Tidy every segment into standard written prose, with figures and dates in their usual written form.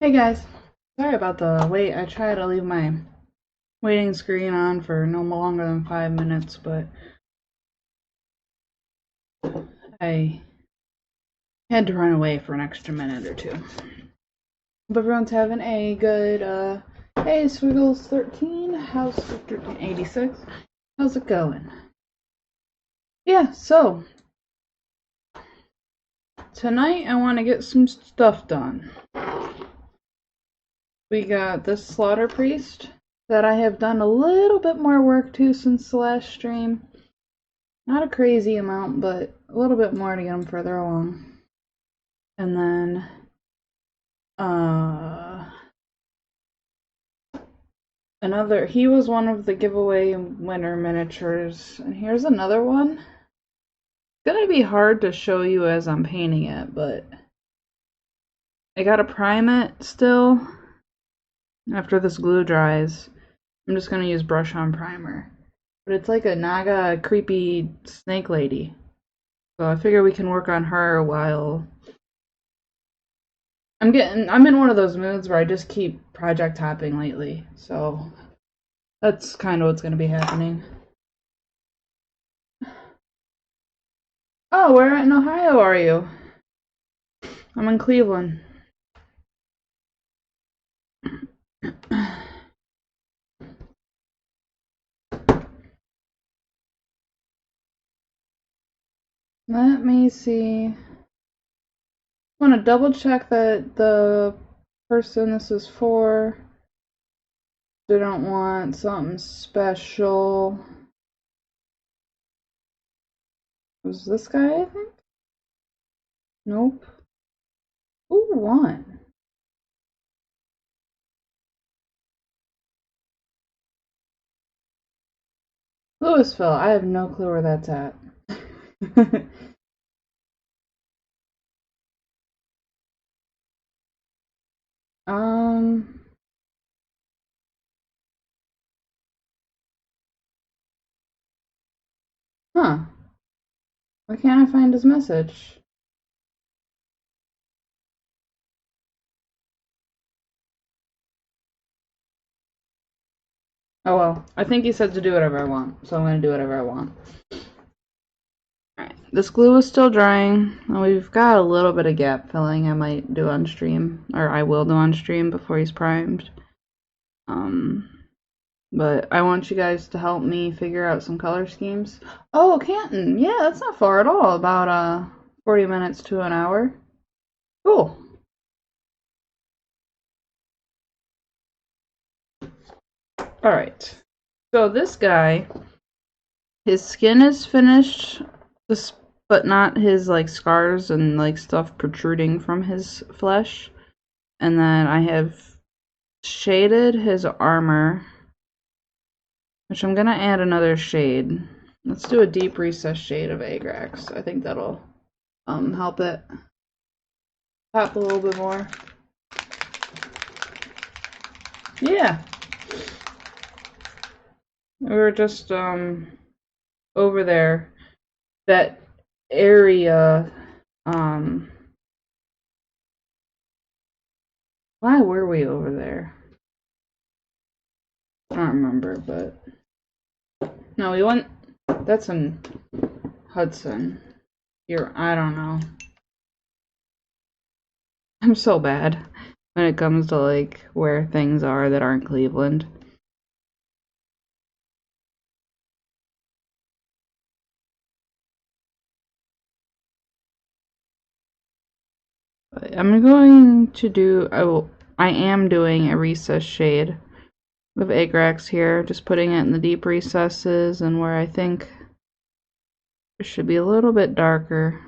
Hey guys, sorry about the wait. I try to leave my waiting screen on for no longer than 5 minutes, but I had to run away for an extra minute or two. Hope everyone's having a good, hey Swiggles13, how's 1386? How's it going? Yeah, so, tonight I want to get some stuff done. We got this Slaughterpriest that I have done a little bit more work to since the last stream. Not a crazy amount, but a little bit more to get them further along. And then, he was one of the giveaway winner miniatures. And here's another one. It's gonna be hard to show you as I'm painting it, but I gotta prime it still. After this glue dries, I'm just gonna use brush on primer. But it's like a Naga creepy snake lady. So I figure we can work on her while I'm in one of those moods where I just keep project hopping lately. So that's kind of what's going to be happening. Oh, where in Ohio are you? I'm in Cleveland. Let me see. I want to double check that the person this is for didn't want something special. Was this guy, I think? Nope. Who won? Louisville. I have no clue where that's at. um. Huh. Why can't I find his message? Oh well, I think he said to do whatever I want, so I'm gonna do whatever I want. Alright, this glue is still drying. We've got a little bit of gap filling I might do on stream, or I will do on stream before he's primed. But I want you guys to help me figure out some color schemes. Oh, Canton! Yeah, that's not far at all. About 40 minutes to an hour. Cool. Alright. So this guy, his skin is finished, but not his like scars and like stuff protruding from his flesh. And then I have shaded his armor, which I'm gonna add another shade. Let's do a deep recess shade of Agrax. I think that'll help it pop a little bit more. Yeah. We were just over there. That area, why were we over there? I don't remember, but no, we went. That's in Hudson. I don't know. I'm so bad when it comes to like where things are that aren't Cleveland. I'm going to do. I am doing a recess shade of Agrax here, just putting it in the deep recesses and where I think it should be a little bit darker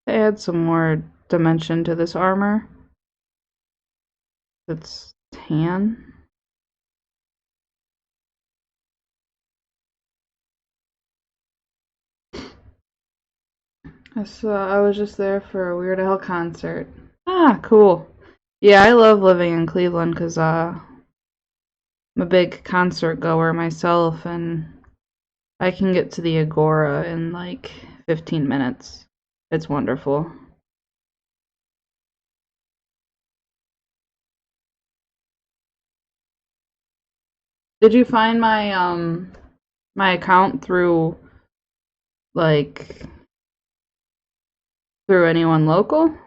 to add some more dimension to this armor. It's tan. So I was just there for a Weird Al concert. Ah, cool. Yeah, I love living in Cleveland because I'm a big concert goer myself, and I can get to the Agora in like 15 minutes. It's wonderful. Did you find my account through like through anyone local?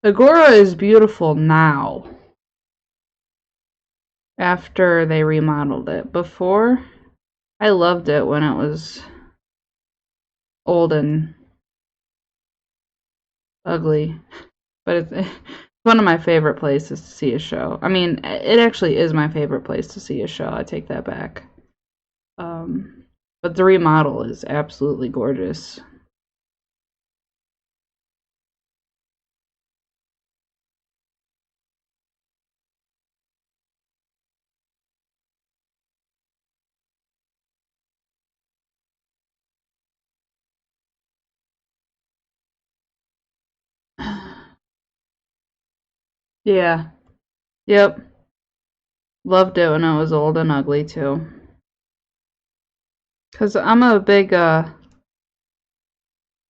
Agora is beautiful now. After they remodeled it. Before, I loved it when it was old and ugly. But it's one of my favorite places to see a show. I mean, it actually is my favorite place to see a show. I take that back. But the remodel is absolutely gorgeous. Yeah. Yep. Loved it when it was old and ugly too. Cause I'm a big for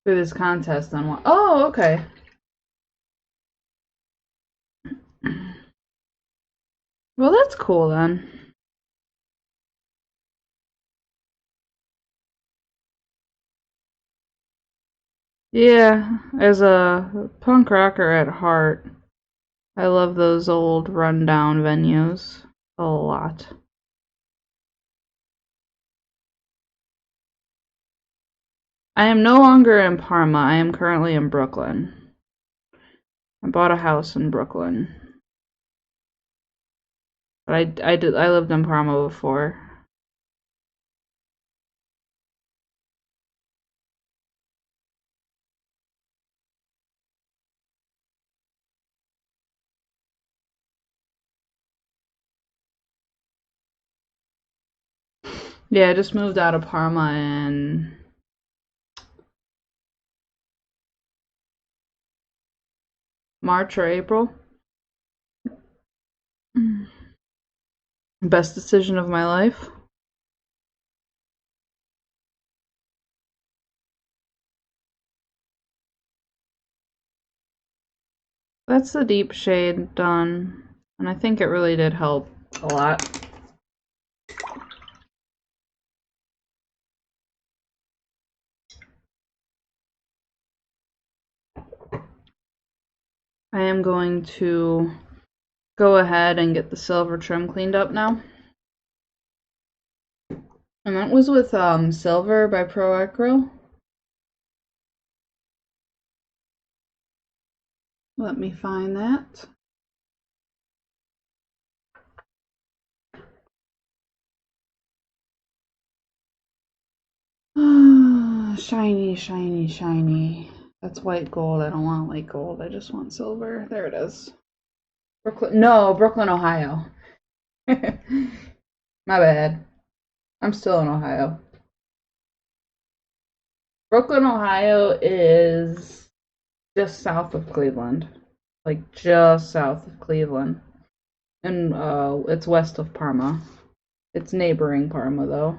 this contest on one. Oh, okay. Well, that's cool then. Yeah, as a punk rocker at heart, I love those old rundown venues a lot. I am no longer in Parma. I am currently in Brooklyn. I bought a house in Brooklyn. But I lived in Parma before. Yeah, I just moved out of Parma in March or April. Best decision of my life. That's the deep shade done, and I think it really did help a lot. I am going to go ahead and get the silver trim cleaned up now. And that was with Silver by Pro Acro. Let me find that. Shiny, shiny, shiny. That's white gold. I don't want white gold. I just want silver. There it is. Brooklyn. No, Brooklyn, Ohio. My bad. I'm still in Ohio. Brooklyn, Ohio is just south of Cleveland. Like just south of Cleveland. And it's west of Parma. It's neighboring Parma though.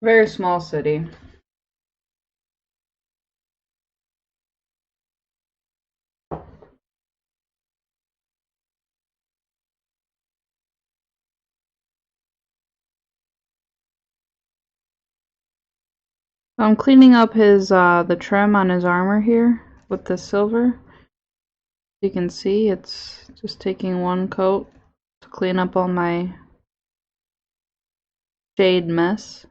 Very small city. I'm cleaning up his the trim on his armor here with the silver. You can see it's just taking one coat to clean up all my shade mess.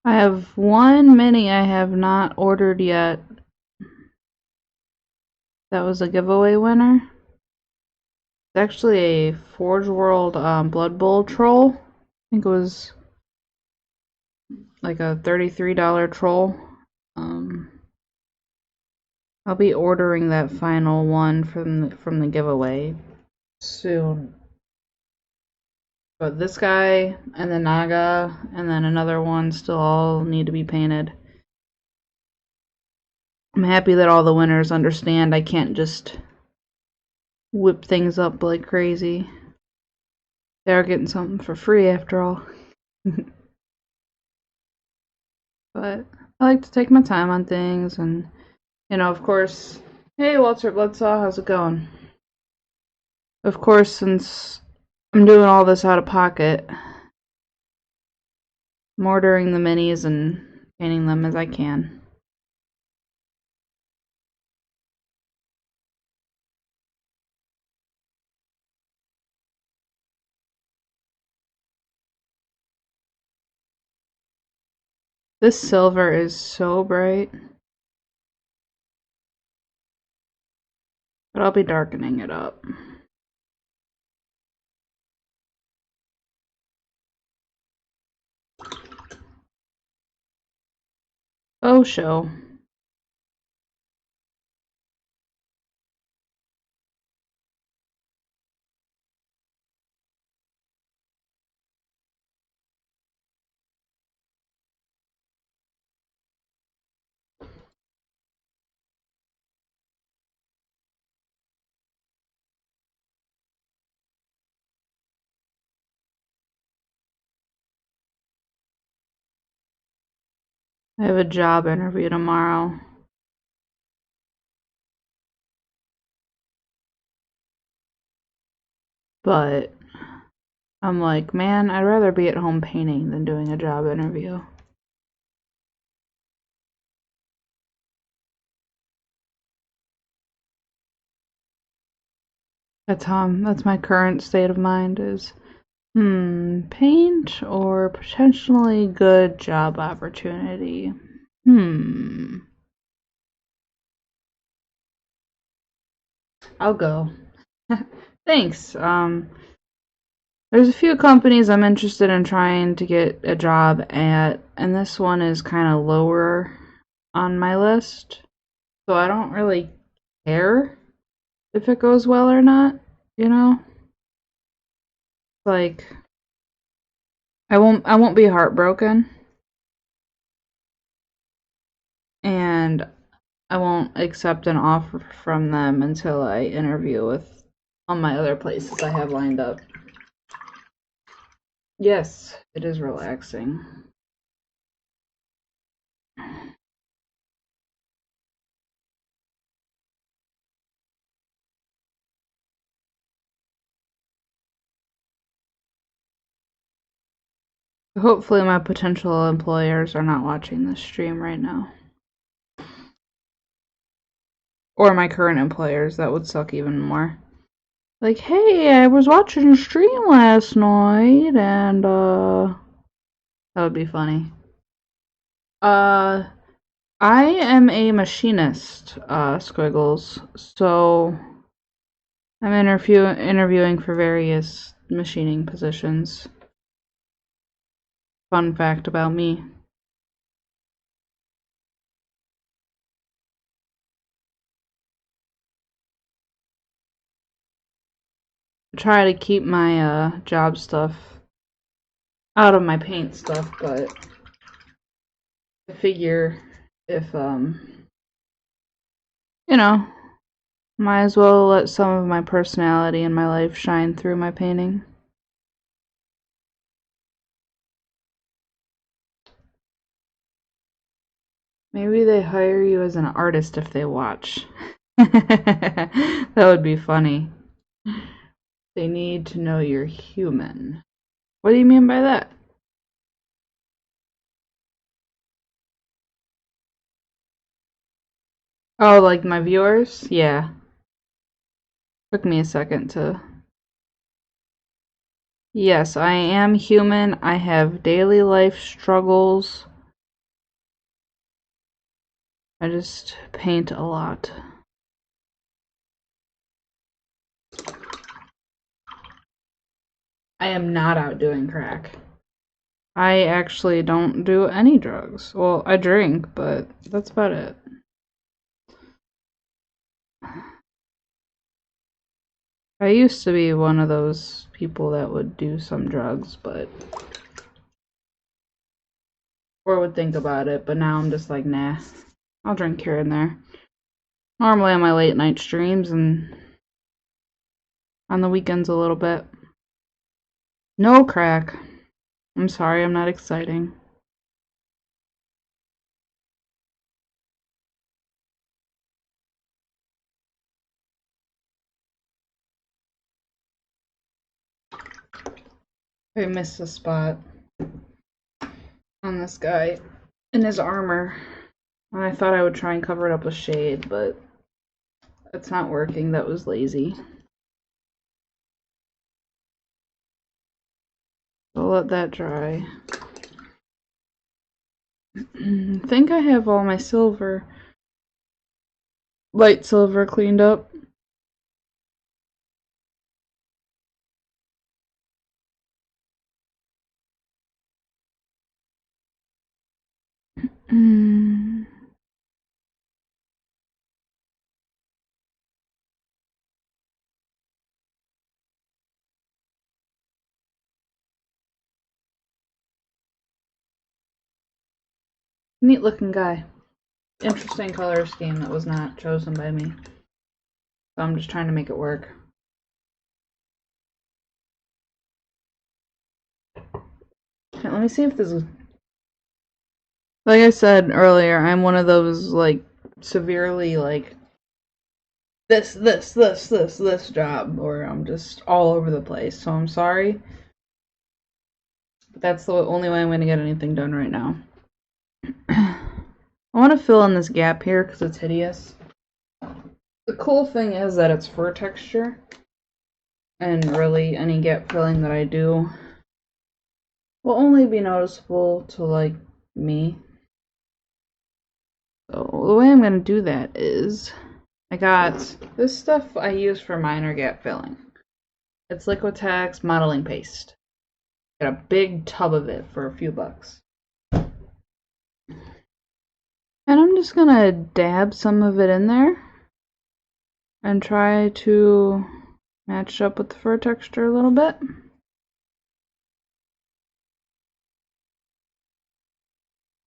I have one mini I have not ordered yet. That was a giveaway winner. It's actually a Forge World Blood Bowl troll. I think it was like a $33 troll. I'll be ordering that final one from the giveaway soon. But this guy and the Naga and then another one still all need to be painted. I'm happy that all the winners understand I can't just whip things up like crazy. They are getting something for free after all. But I like to take my time on things and, you know, of course, hey Walter Bloodsaw, how's it going? Of course, since I'm doing all this out of pocket, I'm ordering the minis and painting them as I can. This silver is so bright. But I'll be darkening it up. Oh, show. I have a job interview tomorrow. But I'm like, man, I'd rather be at home painting than doing a job interview. That's my current state of mind is, paint or potentially good job opportunity. I'll go. Thanks. There's a few companies I'm interested in trying to get a job at, and this one is kind of lower on my list. So I don't really care if it goes well or not, you know? Like I won't be heartbroken, and I won't accept an offer from them until I interview with all my other places I have lined up. Yes, it is relaxing. Hopefully my potential employers are not watching this stream right now. Or my current employers, that would suck even more. Like, hey, I was watching your stream last night, and, that would be funny. I am a machinist, Squiggles, so I'm interviewing for various machining positions. Fun fact about me. Try to keep my job stuff out of my paint stuff, but I figure if you know, might as well let some of my personality in my life shine through my painting. Maybe they hire you as an artist if they watch. That would be funny. They need to know you're human. What do you mean by that? Oh, like my viewers? Yeah. Took me a second to... Yes, I am human. I have daily life struggles. I just paint a lot. I am not out doing crack. I actually don't do any drugs. Well, I drink, but that's about it. I used to be one of those people that would do some drugs, but or would think about it, but now I'm just like, nah. I'll drink here and there. Normally on my late night streams and on the weekends a little bit. No crack. I'm sorry, I'm not exciting. I missed a spot on this guy in his armor. And I thought I would try and cover it up with shade, but it's not working. That was lazy. I'll let that dry. I think I have all my silver, light silver cleaned up. Neat looking guy. Interesting color scheme that was not chosen by me. So I'm just trying to make it work. Okay, let me see if this is... Like I said earlier, I'm one of those, like, severely, like, this job, or I'm just all over the place. So I'm sorry. But that's the only way I'm going to get anything done right now. I want to fill in this gap here because it's hideous. The cool thing is that it's fur texture. And really, any gap filling that I do will only be noticeable to, like, me. So the way I'm going to do that is, I got this stuff I use for minor gap filling. It's Liquitex modeling paste. Got a big tub of it for a few bucks. And I'm just going to dab some of it in there and try to match up with the fur texture a little bit.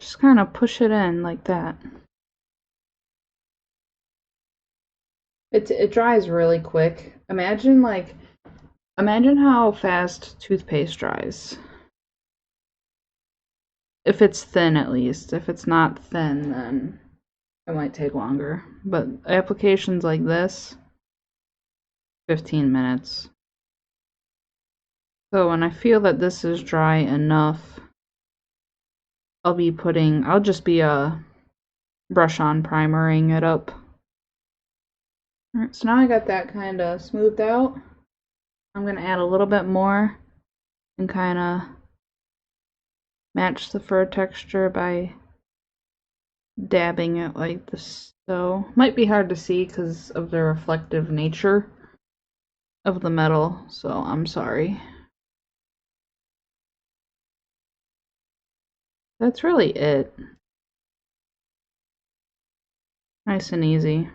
Just kind of push it in like that. It dries really quick. Imagine how fast toothpaste dries. If it's thin, at least. If it's not thin, then it might take longer. But applications like this, 15 minutes. So when I feel that this is dry enough, I'll just be brush on primering it up. Alright, so now I got that kind of smoothed out. I'm going to add a little bit more and kind of match the fur texture by dabbing it like this. So might be hard to see because of the reflective nature of the metal, so I'm sorry. That's really it. Nice and easy.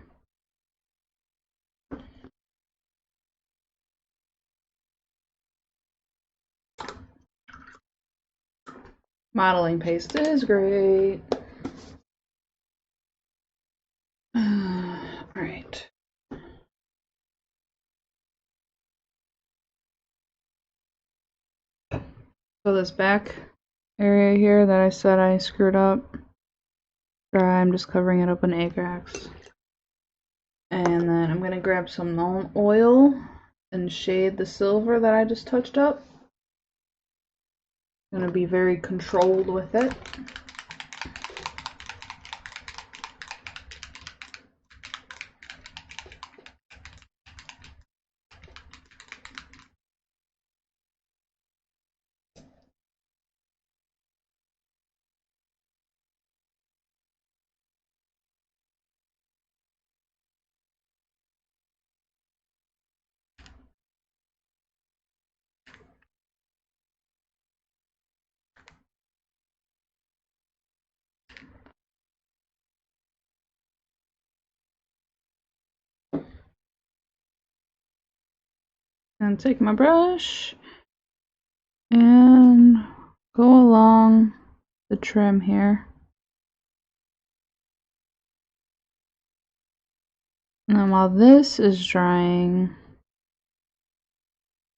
Modeling paste is great. Alright. So this back area here that I said I screwed up, dry, I'm just covering it up in Agrax. And then I'm going to grab some oil and shade the silver that I just touched up. I'm going to be very controlled with it. And take my brush and go along the trim here. And then while this is drying,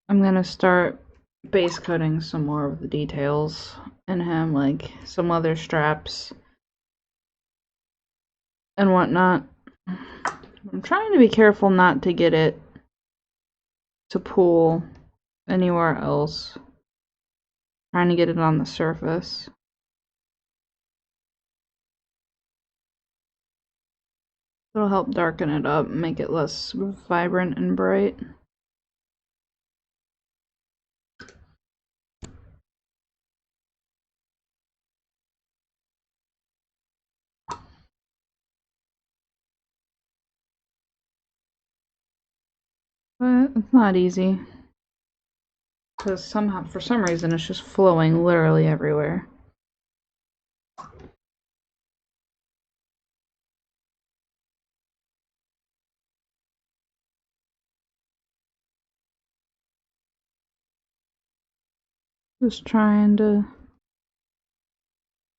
I'm gonna start base coating some more of the details in him, like some leather straps and whatnot. I'm trying to be careful not to get it to pool anywhere else. Trying to get it on the surface. It'll help darken it up, make it less vibrant and bright. But it's not easy. Because somehow, for some reason, it's just flowing literally everywhere. Just trying to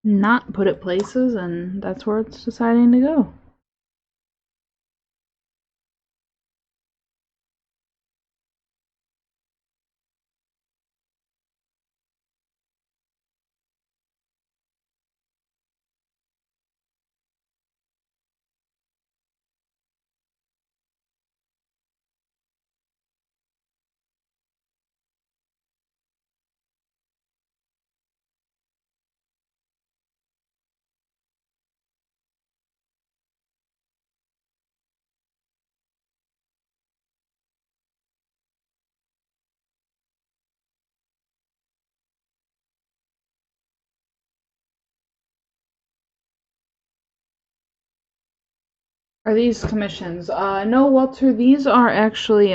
not put it places, and that's where it's deciding to go. Are these commissions? No, Walter, these are actually,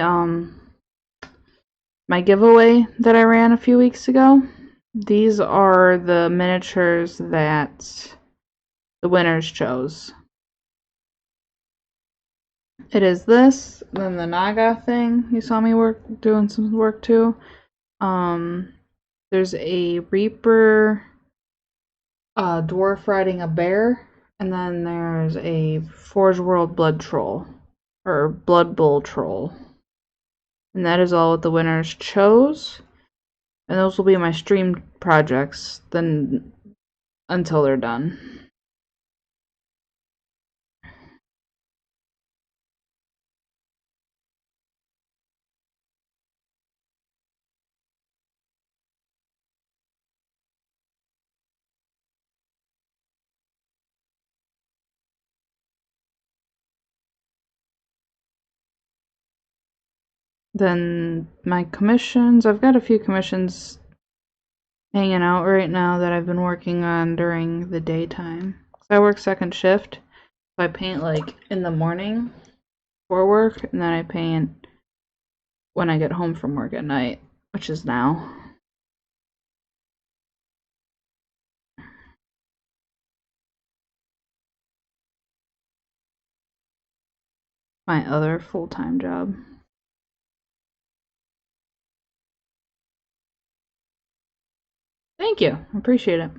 my giveaway that I ran a few weeks ago. These are the miniatures that the winners chose. It is this, then the Naga thing you saw me doing some work to. There's a Reaper dwarf riding a bear, and then there's a Forge World Blood Troll, or Blood Bull Troll. And that is all what the winners chose. And those will be my stream projects then until they're done. Then my commissions, I've got a few commissions hanging out right now that I've been working on during the daytime. So I work second shift, so I paint like in the morning for work, and then I paint when I get home from work at night, which is now. My other full-time job. Thank you. I appreciate it.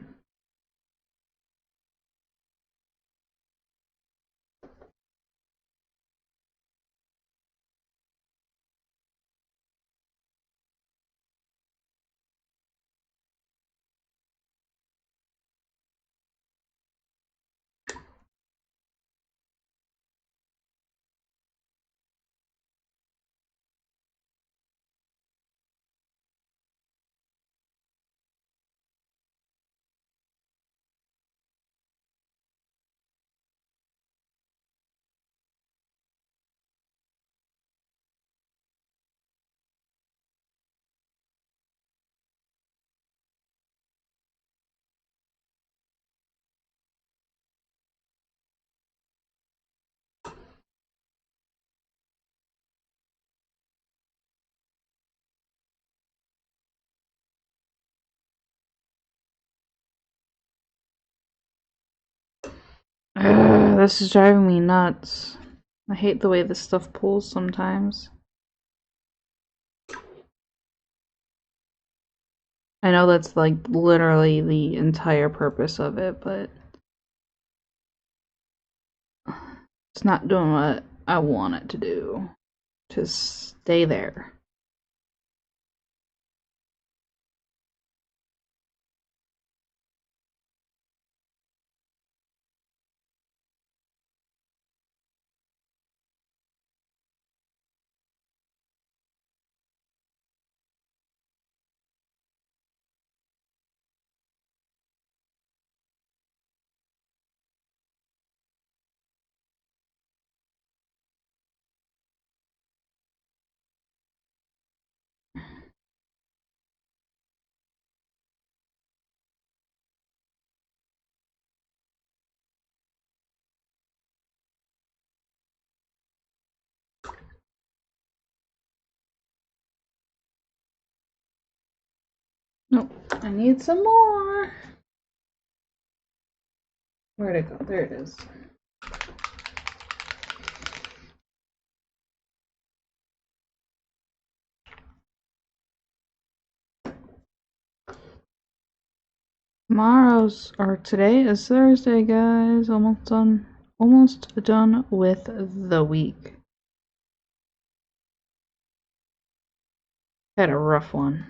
This is driving me nuts. I hate the way this stuff pulls sometimes. I know that's like literally the entire purpose of it, but it's not doing what I want it to do. Just stay there. Nope, I need some more. Where'd it go? There it is. Today is Thursday, guys. Almost done with the week. Had a rough one.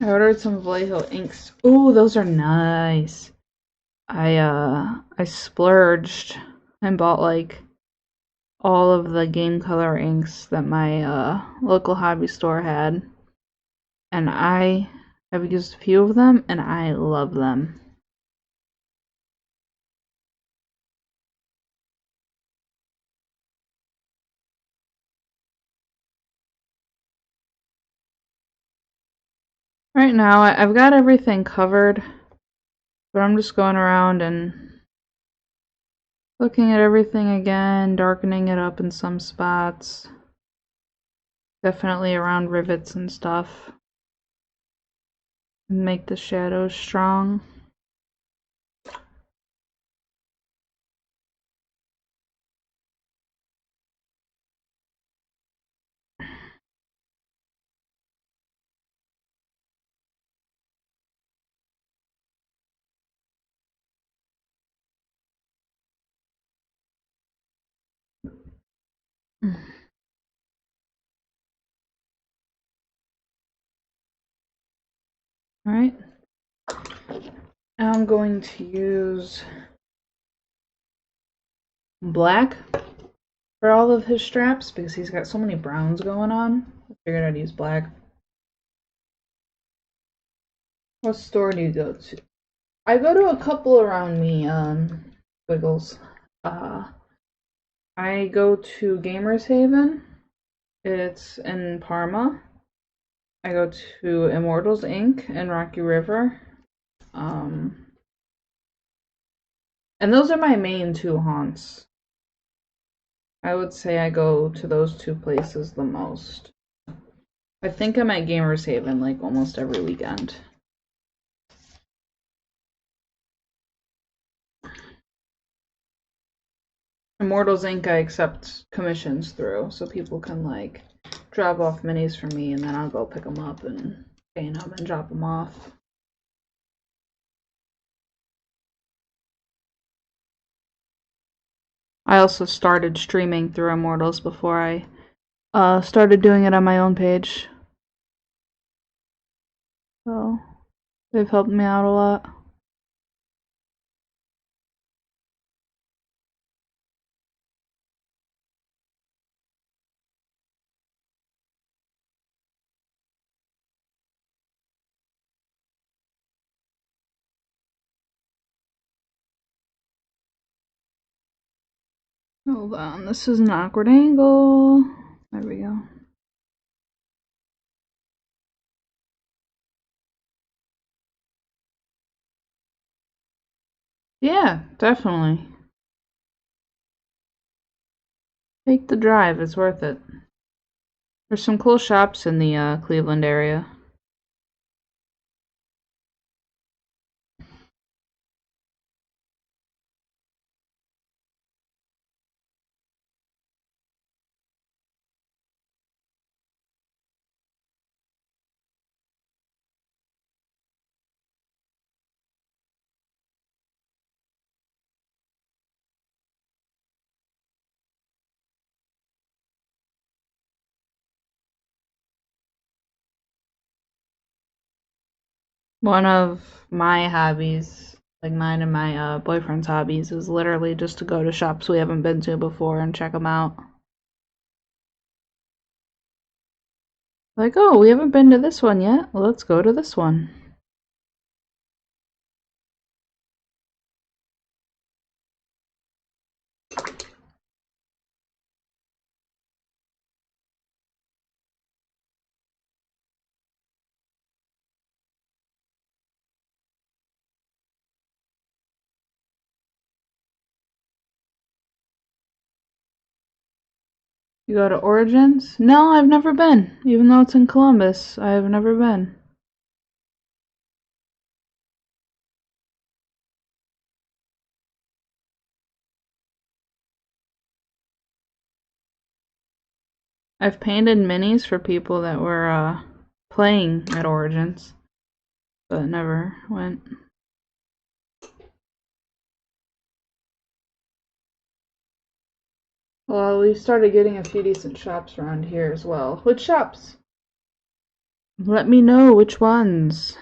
I ordered some Vallejo inks. Ooh, those are nice. I splurged and bought like all of the game color inks that my local hobby store had, and I have used a few of them and I love them. Right now I've got everything covered, but I'm just going around and looking at everything again, darkening it up in some spots. Definitely around rivets and stuff. Make the shadows strong. Alright. Now I'm going to use black for all of his straps because he's got so many browns going on. I figured I'd use black. What store do you go to? I go to a couple around me, Wiggles. I go to Gamers Haven. It's in Parma. I go to Immortals Inc. in Rocky River. And those are my main two haunts. I would say I go to those two places the most. I think I'm at Gamers Haven like almost every weekend. Immortals Inc. I accept commissions through, so people can like drop off minis for me and then I'll go pick them up and paint them and drop them off. I also started streaming through Immortals before I started doing it on my own page. So they've helped me out a lot. Hold on, this is an awkward angle. There we go. Yeah, definitely. Take the drive, it's worth it. There's some cool shops in the Cleveland area. One of my hobbies, like mine and my boyfriend's hobbies, is literally just to go to shops we haven't been to before and check them out. Like, oh, we haven't been to this one yet. Well, let's go to this one. You go to Origins? No, I've never been. Even though it's in Columbus, I have never been. I've painted minis for people that were playing at Origins, but never went. Well, we started getting a few decent shops around here as well. Which shops? Let me know which ones.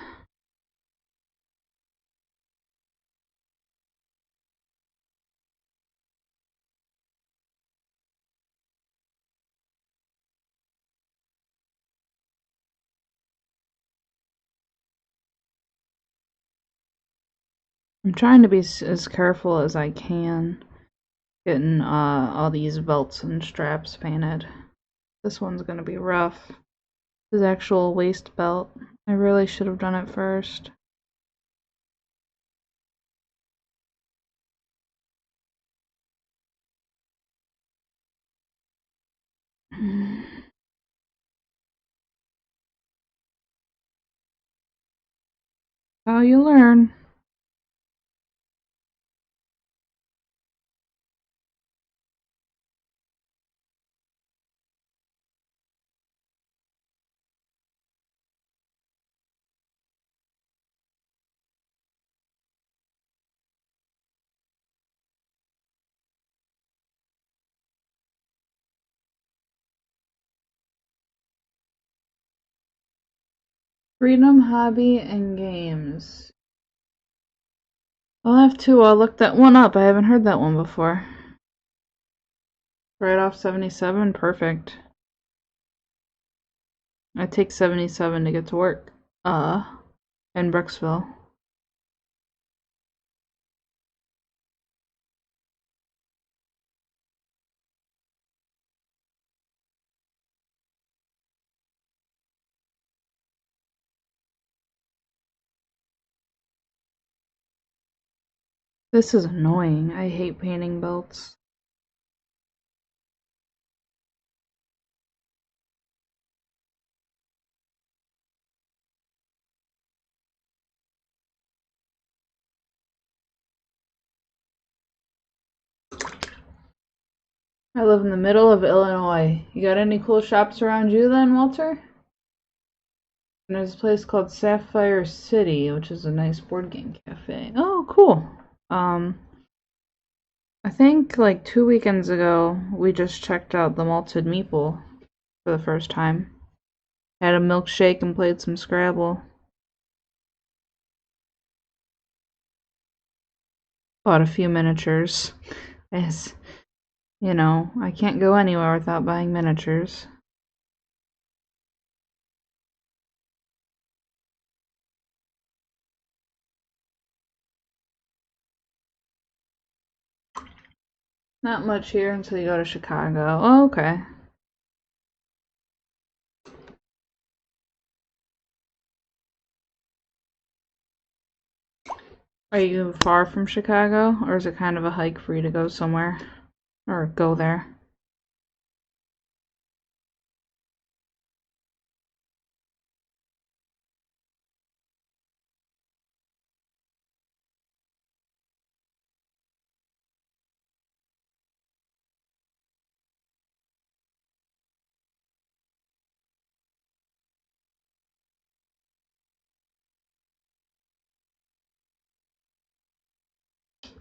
I'm trying to be as careful as I can getting all these belts and straps painted. This one's gonna be rough. This is actual waist belt. I really should have done it first. How you learn. Freedom, hobby, and games. I'll have to look that one up. I haven't heard that one before. Right off 77, perfect. I take 77 to get to work. In Brooksville. This is annoying. I hate painting belts. I live in the middle of Illinois. You got any cool shops around you then, Walter? And there's a place called Sapphire City, which is a nice board game cafe. Oh, cool. I think like 2 weekends ago, we just checked out the Malted Meeple for the first time. Had a milkshake and played some Scrabble. Bought a few miniatures. As you know, I can't go anywhere without buying miniatures. Not much here until you go to Chicago. Oh, okay. Are you far from Chicago, or is it kind of a hike for you to go somewhere? Or go there?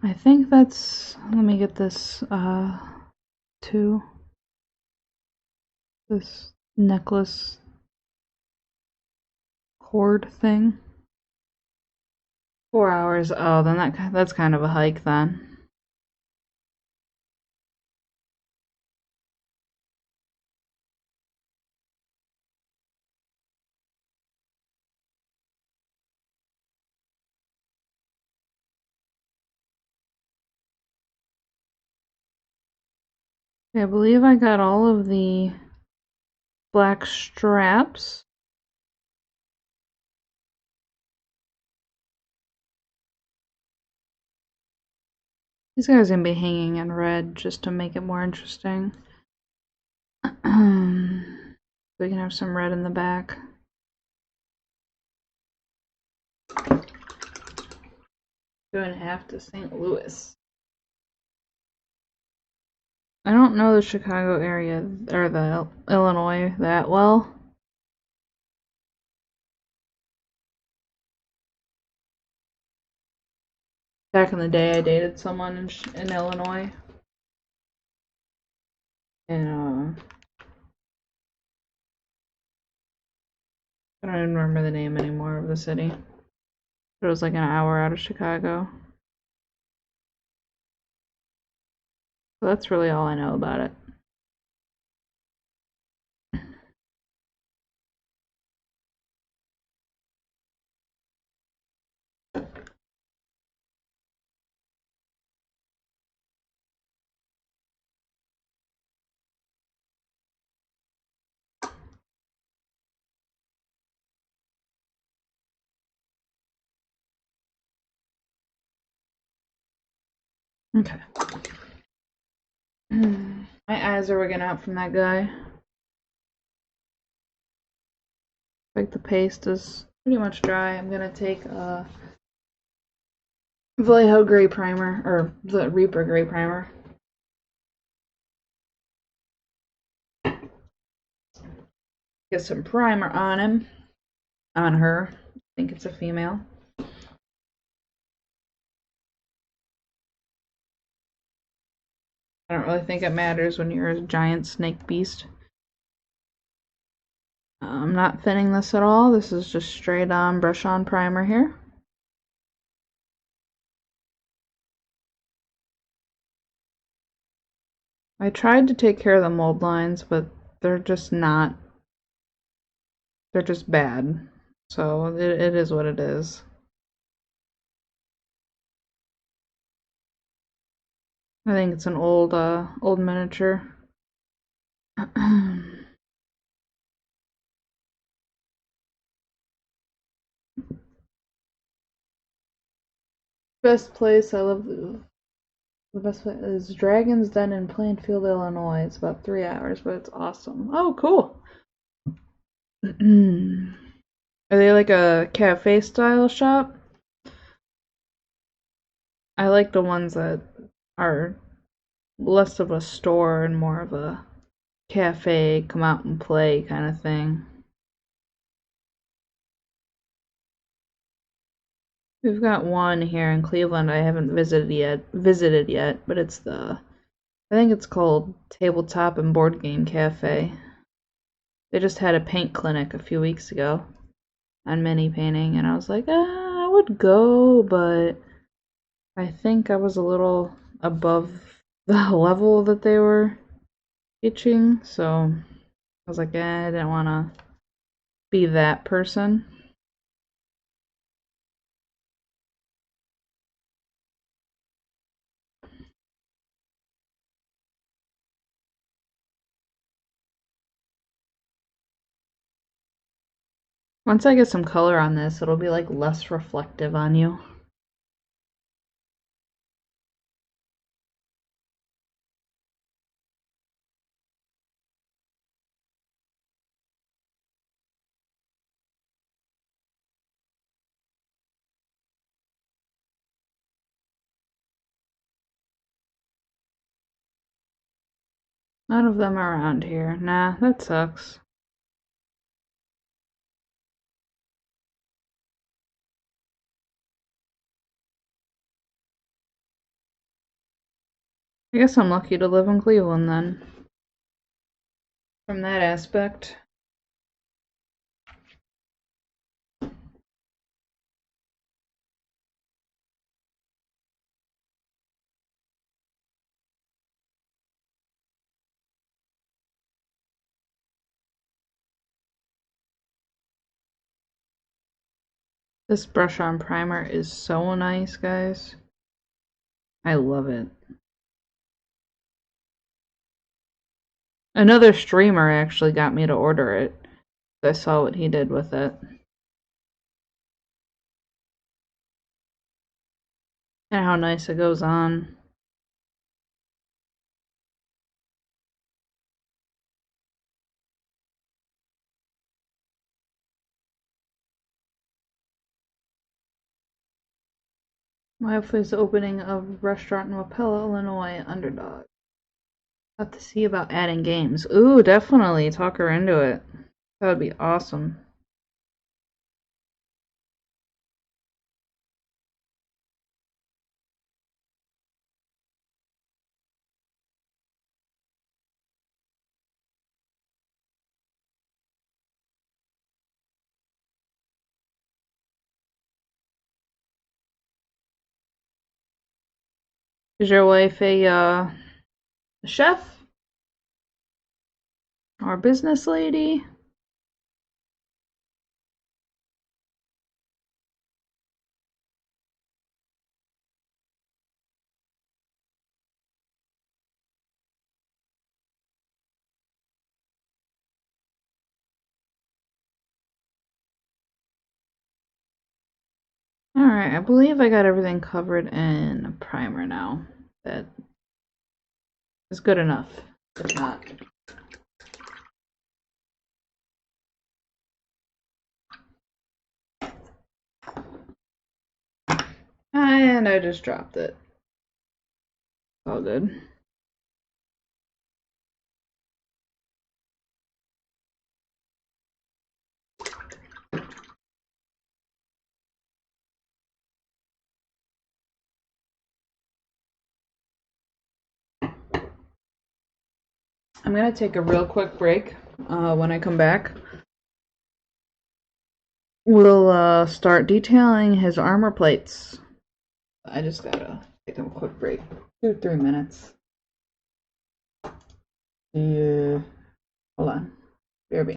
I think that's... Let me get this, too. This necklace cord thing. 4 hours. Oh, then that's kind of a hike then. I believe I got all of the black straps. These guys are gonna be hanging in red just to make it more interesting. So we can have some red in the back. Going half to St. Louis. I don't know the Chicago area or the Illinois that well. Back in the day, I dated someone in Illinois, and I don't even remember the name anymore of the city. But it was like an hour out of Chicago. So that's really all I know about it. Okay. My eyes are wigging out from that guy. Like the paste is pretty much dry. I'm gonna take a Vallejo Gray Primer, or the Reaper Gray Primer. Get some primer on him. On her. I think it's a female. I don't really think it matters when you're a giant snake beast. I'm not thinning this at all. This is just straight on brush on primer here. I tried to take care of the mold lines, but they're just not. They're just bad. So it is what it is. I think it's an old miniature. Best place, I love the best place is Dragon's Den in Plainfield, Illinois. It's about 3 hours, but it's awesome. Oh, cool. Are they like a cafe style shop? I like the ones that are less of a store and more of a cafe, come out and play kind of thing. We've got one here in Cleveland I haven't visited yet, but it's I think it's called Tabletop and Board Game Cafe. They just had a paint clinic a few weeks ago on mini painting, and I was like, I would go, but I think I was a little above the level that they were teaching, so I was like, I didn't want to be that person. Once I get some color on this, it'll be like less reflective on you. None of them are around here. Nah, that sucks. I guess I'm lucky to live in Cleveland then. From that aspect. This brush on primer is so nice, guys. I love it. Another streamer actually got me to order it. I saw what he did with it. And how nice it goes on. My wife's opening of a restaurant in Wapella, Illinois, Underdog. Have to see about adding games. Ooh, definitely. Talk her into it. That would be awesome. Is your wife a chef? Or a business lady? Alright, I believe I got everything covered in a primer now. That is good enough. If not. And I just dropped it. All good. I'm gonna take a real quick break. When I come back, we'll start detailing his armor plates. I just gotta take a quick break. 2-3 minutes. Yeah. Hold on. BRB.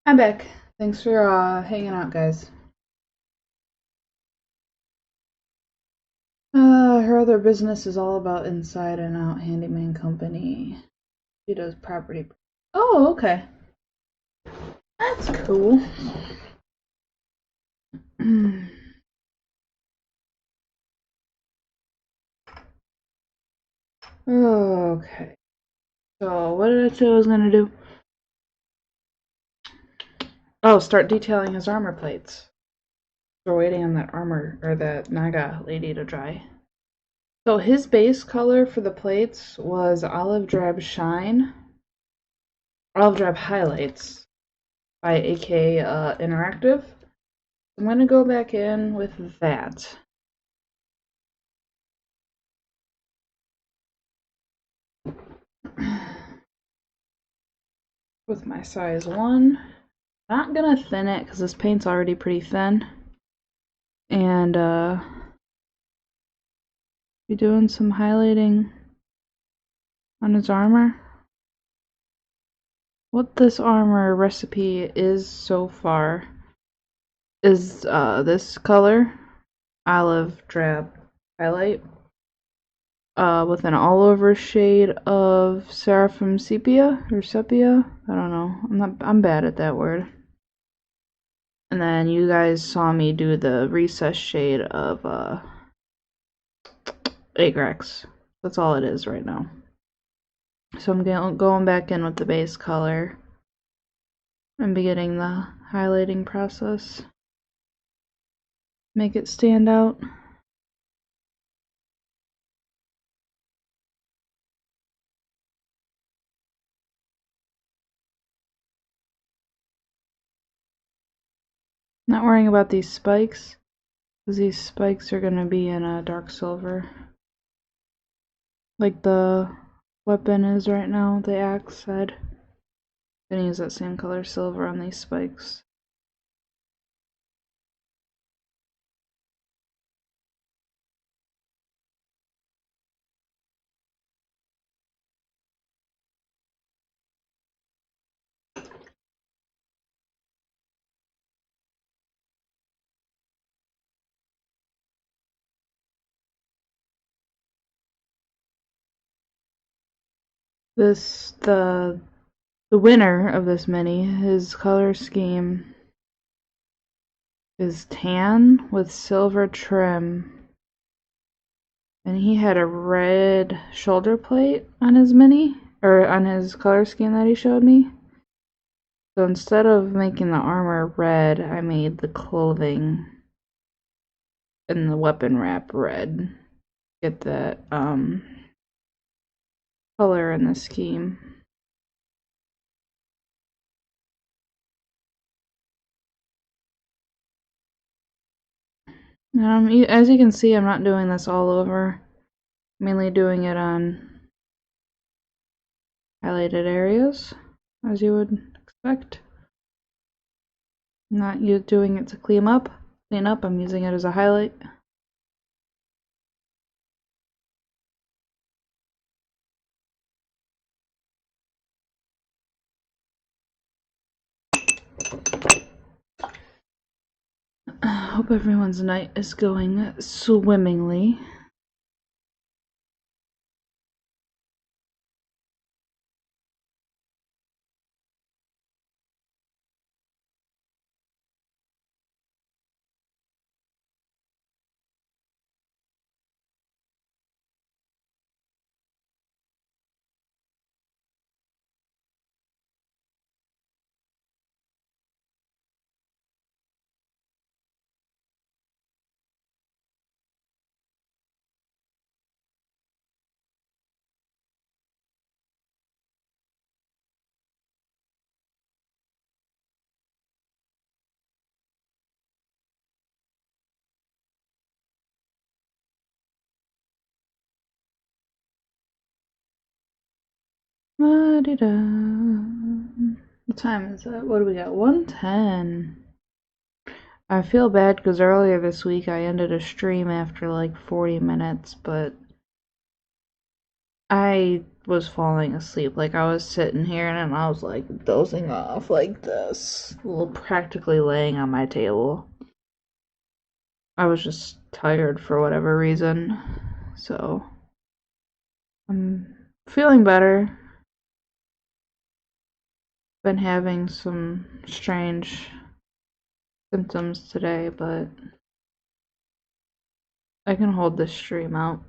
I'm back. Thanks for hanging out, guys. Her other business is all about inside and out handyman company. She does property. Oh, okay. That's cool. Okay. So, what did I say I was gonna do? Oh, start detailing his armor plates. We're waiting on that armor, or that Naga lady to dry. So, his base color for the plates was Olive Drab Shine. Olive Drab Highlights by AK Interactive. I'm gonna go back in with that. With my size 1. Not gonna thin it because this paint's already pretty thin. And be doing some highlighting on his armor. What this armor recipe is so far is this color, Olive Drab Highlight, with an all-over shade of Seraphim Sepia or Sepia. I don't know. I'm bad at that word. And then you guys saw me do the recess shade of Agrax. That's all it is right now. So I'm going back in with the base color and beginning the highlighting process. Make it stand out. Not worrying about these spikes, because these spikes are going to be in a dark silver. Like the weapon is right now, the axe head. I'm going to use that same color silver on these spikes. The winner of this mini, his color scheme is tan with silver trim. And he had a red shoulder plate on his mini, or on his color scheme that he showed me. So instead of making the armor red, I made the clothing and the weapon wrap red. Get that color in the scheme. As you can see, I'm not doing this all over. Mainly doing it on highlighted areas, as you would expect. I'm not doing it to clean up. I'm using it as a highlight. Hope everyone's night is going swimmingly. What time is it? What do we got? 1:10. I feel bad because earlier this week I ended a stream after like 40 minutes, but I was falling asleep. Like, I was sitting here and I was like dozing off like this, practically laying on my table. I was just tired for whatever reason. So I'm feeling better. Been having some strange symptoms today, but I can hold this stream out.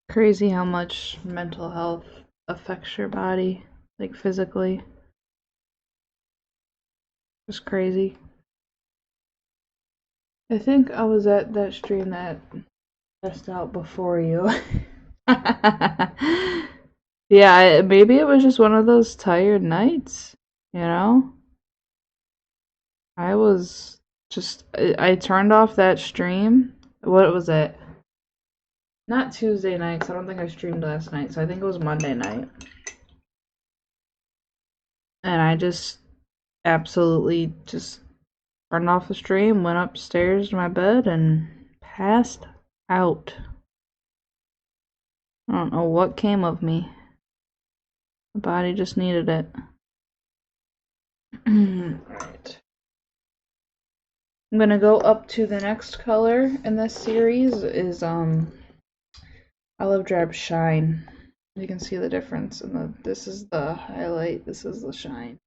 Crazy how much mental health affects your body, like physically. Just crazy. I think I was at that stream that passed out before you. Yeah, maybe it was just one of those tired nights, you know? I was just, I turned off that stream. What was it? Not Tuesday night, 'cause I don't think I streamed last night, so I think it was Monday night. And I just absolutely just turned off the stream, went upstairs to my bed, and passed out. I don't know what came of me. My body just needed it. Alright. I'm gonna go up to the next color in this series is Olive Drab Shine. You can see the difference in the this is the highlight, this is the shine.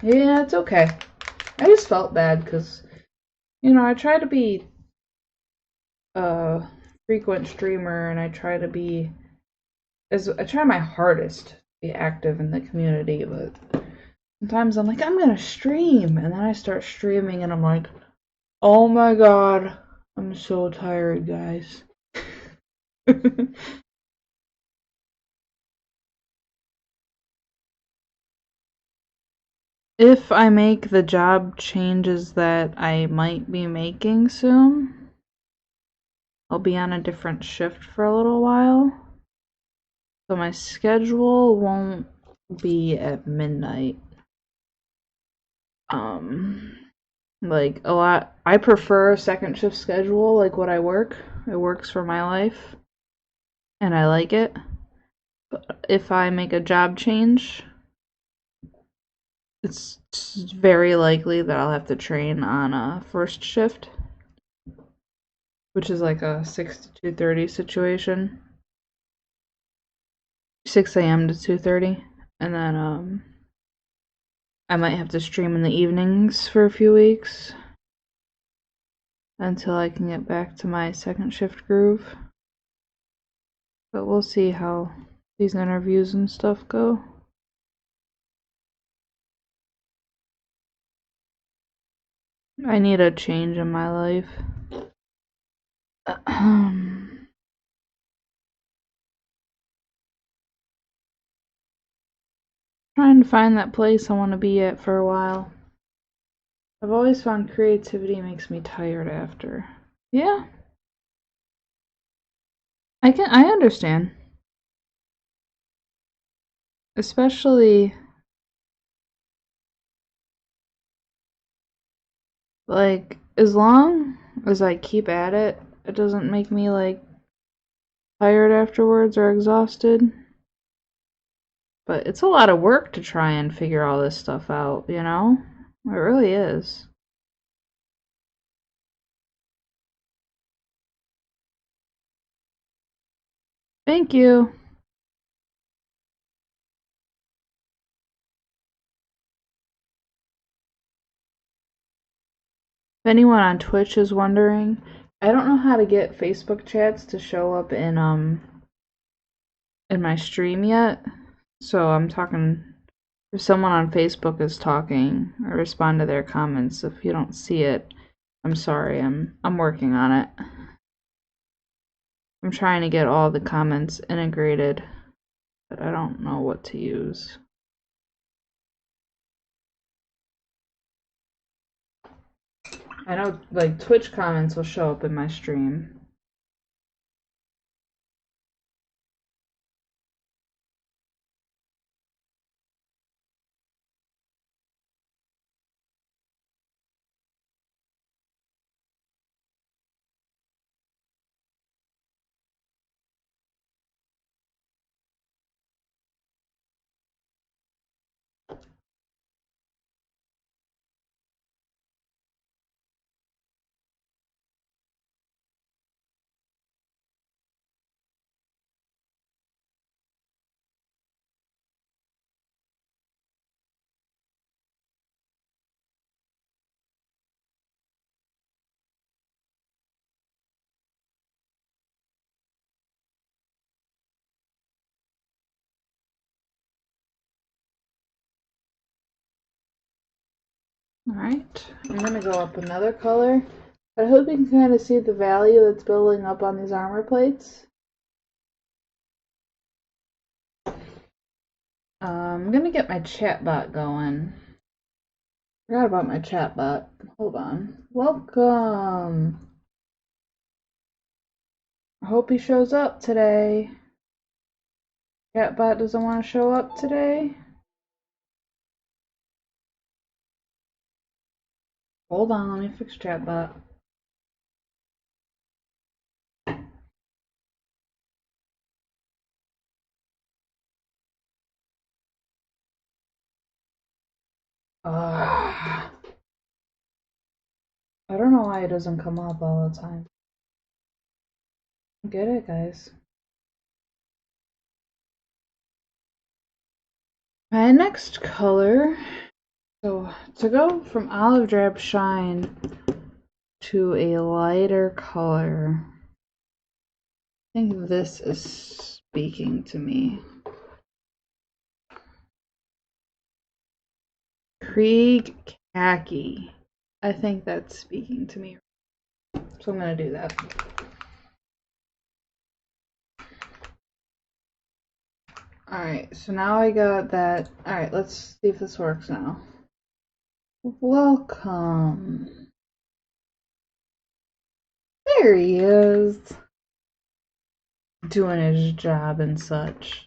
Yeah, it's okay. I just felt bad because, you know, I try to be a frequent streamer and I try my hardest to be active in the community, but sometimes I'm like, I'm gonna stream, and then I start streaming and I'm like, oh my god, I'm so tired, guys. If I make the job changes that I might be making soon, I'll be on a different shift for a little while. So my schedule won't be at midnight. Like a lot, I prefer a second shift schedule, like what I work. It works for my life, and I like it. But if I make a job change, it's very likely that I'll have to train on a first shift, which is like a 6 to 2:30 situation. 6 a.m. to 2:30, and then I might have to stream in the evenings for a few weeks until I can get back to my second shift groove. But we'll see how these interviews and stuff go. I need a change in my life. Trying to find that place I want to be at for a while. I've always found creativity makes me tired after. Yeah. I understand. Especially like as long as I keep at it, it doesn't make me like tired afterwards or exhausted. But it's a lot of work to try and figure all this stuff out, you know? It really is. Thank you. If anyone on Twitch is wondering, I don't know how to get Facebook chats to show up in my stream yet. So I'm talking if someone on Facebook is talking, I respond to their comments. If you don't see it, I'm sorry. I'm working on it. I'm trying to get all the comments integrated, but I don't know what to use. I know like Twitch comments will show up in my stream. Alright, I'm going to go up another color. I hope you can kind of see the value that's building up on these armor plates. I'm going to get my chat bot going. Forgot about my chat bot. Hold on. Welcome! I hope he shows up today. Chat bot doesn't want to show up today. Hold on, let me fix chat bot. I don't know why it doesn't come up all the time. Get it, guys. My next color, so to go from olive drab shine to a lighter color, I think this is speaking to me. Krieg Khaki. I think that's speaking to me. So I'm going to do that. Alright, so now I got that. Alright, let's see if this works now. Welcome. There he is. Doing his job and such.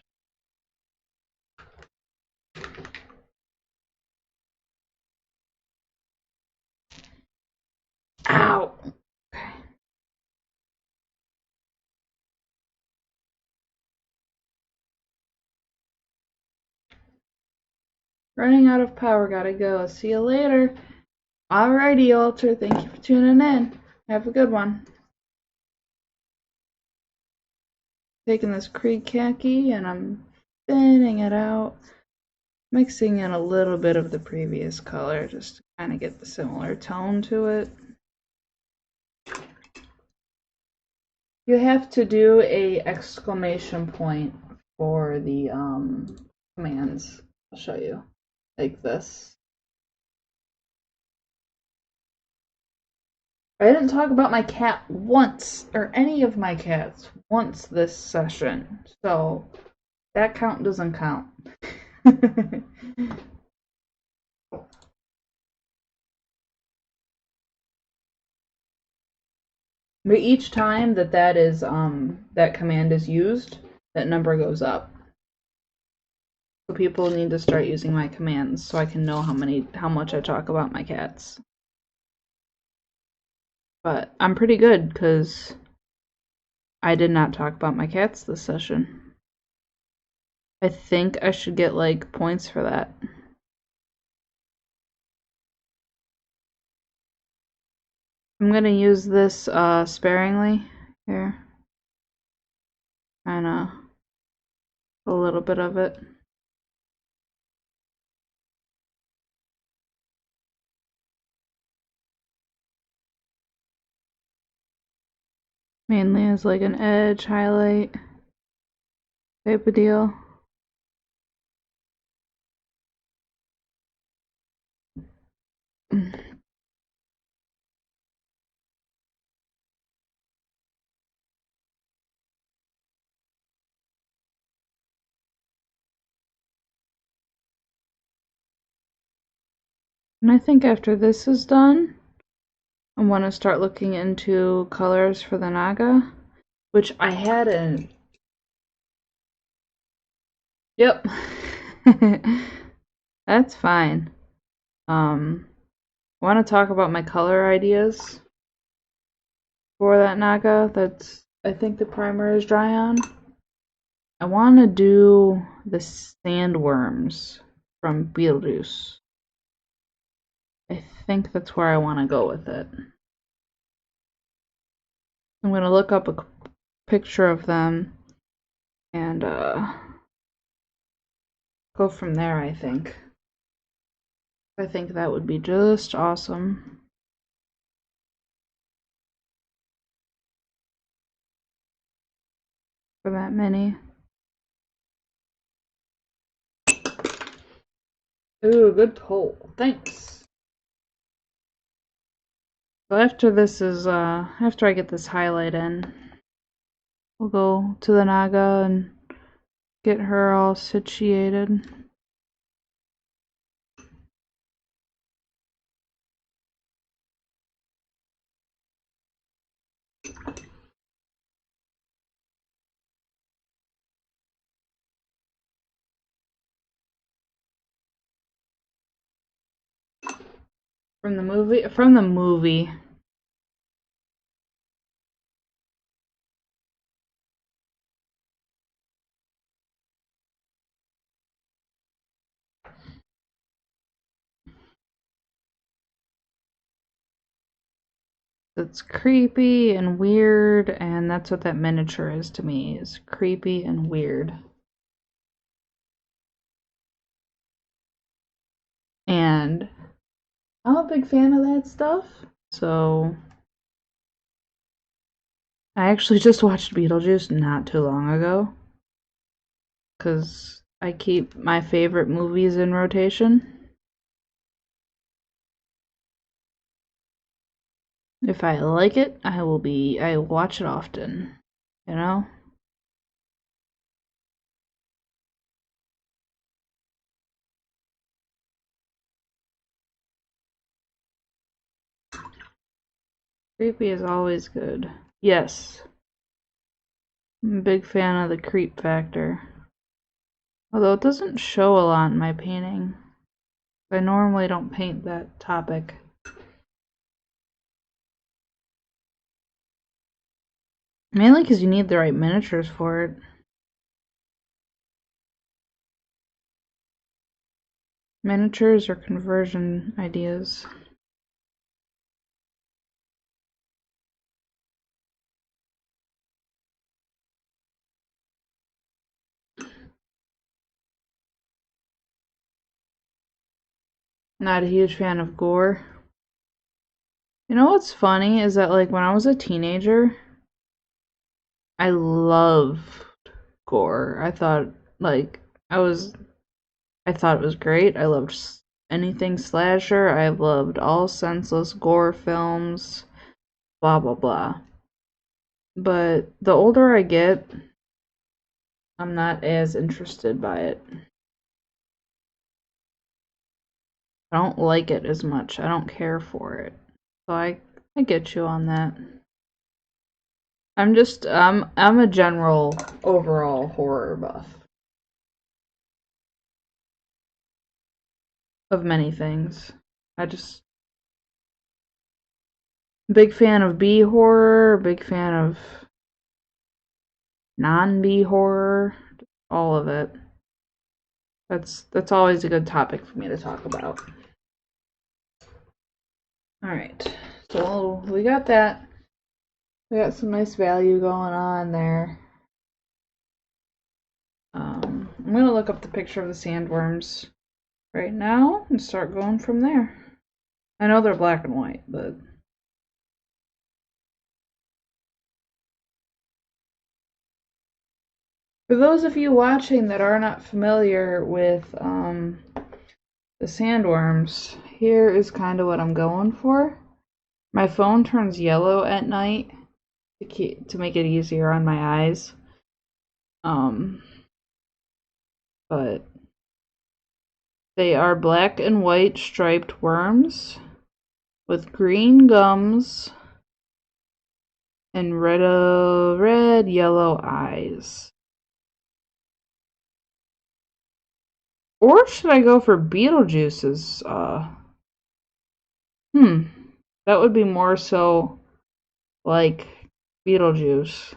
Ow! Okay. Running out of power, gotta go. See you later. Alrighty, Alter, thank you for tuning in. Have a good one. Taking this Krieg Khaki and I'm thinning it out. Mixing in a little bit of the previous color just to kind of get the similar tone to it. You have to do a exclamation point for the commands. I'll show you. Like this. I didn't talk about my cat once, or any of my cats once this session, so that count doesn't count. But each time that is that command is used, that number goes up. So people need to start using my commands so I can know how much I talk about my cats. But I'm pretty good because I did not talk about my cats this session. I think I should get like points for that. I'm gonna use this sparingly here. Kinda a little bit of it. Mainly as like an edge highlight type of deal. And I think after this is done, I want to start looking into colors for the Naga, which I hadn't. Yep. That's fine. I want to talk about my color ideas for that Naga. That's, I think the primer is dry on. I want to do the sandworms from Beetlejuice. I think that's where I want to go with it. I'm going to look up a picture of them and go from there, I think. I think that would be just awesome. For that many. Ooh, good poll. Thanks. So after this is, after I get this highlight in, we'll go to the Naga and get her all situated. From the movie? From the movie. It's creepy and weird, and that's what that miniature is to me, is creepy and weird. And I'm a big fan of that stuff, so I actually just watched Beetlejuice not too long ago, because I keep my favorite movies in rotation. If I like it, I watch it often, you know? Creepy is always good. Yes, I'm a big fan of the creep factor. Although it doesn't show a lot in my painting. I normally don't paint that topic. Mainly because you need the right miniatures for it. Miniatures or conversion ideas. Not a huge fan of gore. You know what's funny is that, like, when I was a teenager, I loved gore. I thought, like, I thought it was great. I loved anything slasher. I loved all senseless gore films, blah blah blah. But the older I get, I'm not as interested by it. I don't like it as much. I don't care for it. So I get you on that. I'm a general overall horror buff of many things. I just big fan of B horror, big fan of non-B horror, all of it. That's always a good topic for me to talk about. All right. So we got that. We got some nice value going on there. I'm gonna look up the picture of the sandworms right now and start going from there. I know they're black and white, but for those of you watching that are not familiar with the sandworms, here is kind of what I'm going for. My phone turns yellow at night to make it easier on my eyes. But they are black and white striped worms with green gums and red yellow eyes. Or should I go for Beetlejuice's? That would be more so like Beetlejuice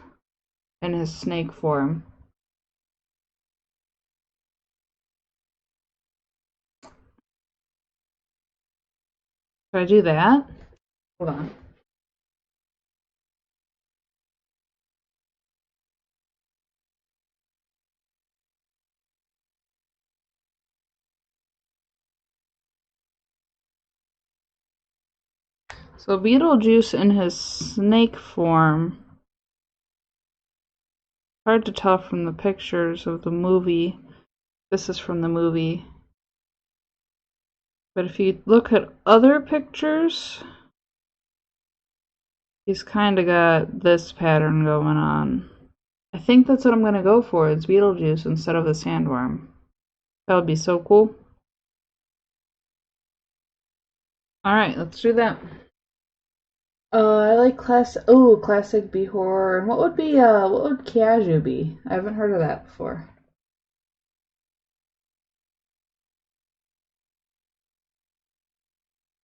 in his snake form. Should I do that? Hold on. So Beetlejuice in his snake form. Hard to tell from the pictures of the movie. This is from the movie. But if you look at other pictures, He's kind of got this pattern going on. I think that's what I'm going to go for. It's Beetlejuice instead of the sandworm. That would be so cool. Alright, let's do that. I like classic B horror. And what would Kaiju be? I haven't heard of that before.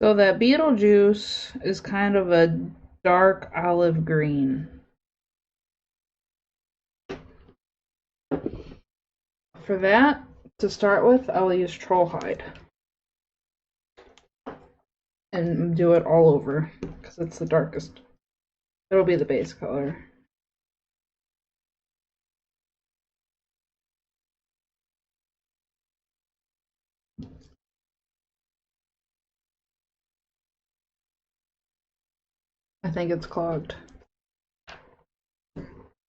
So that Beetlejuice is kind of a dark olive green. For that, to start with, I will use Troll Hide. And do it all over, because it's the darkest. It'll be the base color. I think it's clogged.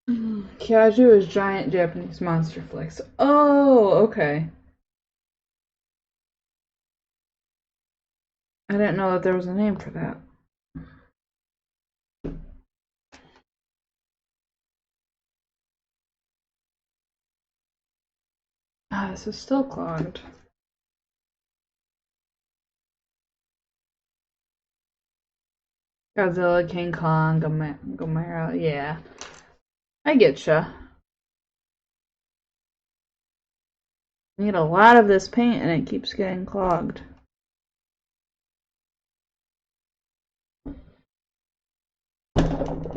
Kaiju is giant Japanese monster flicks. Oh, okay. I didn't know that there was a name for that. Ah, this is still clogged. Godzilla, King Kong, Gamera, yeah. I getcha. I need a lot of this paint and it keeps getting clogged.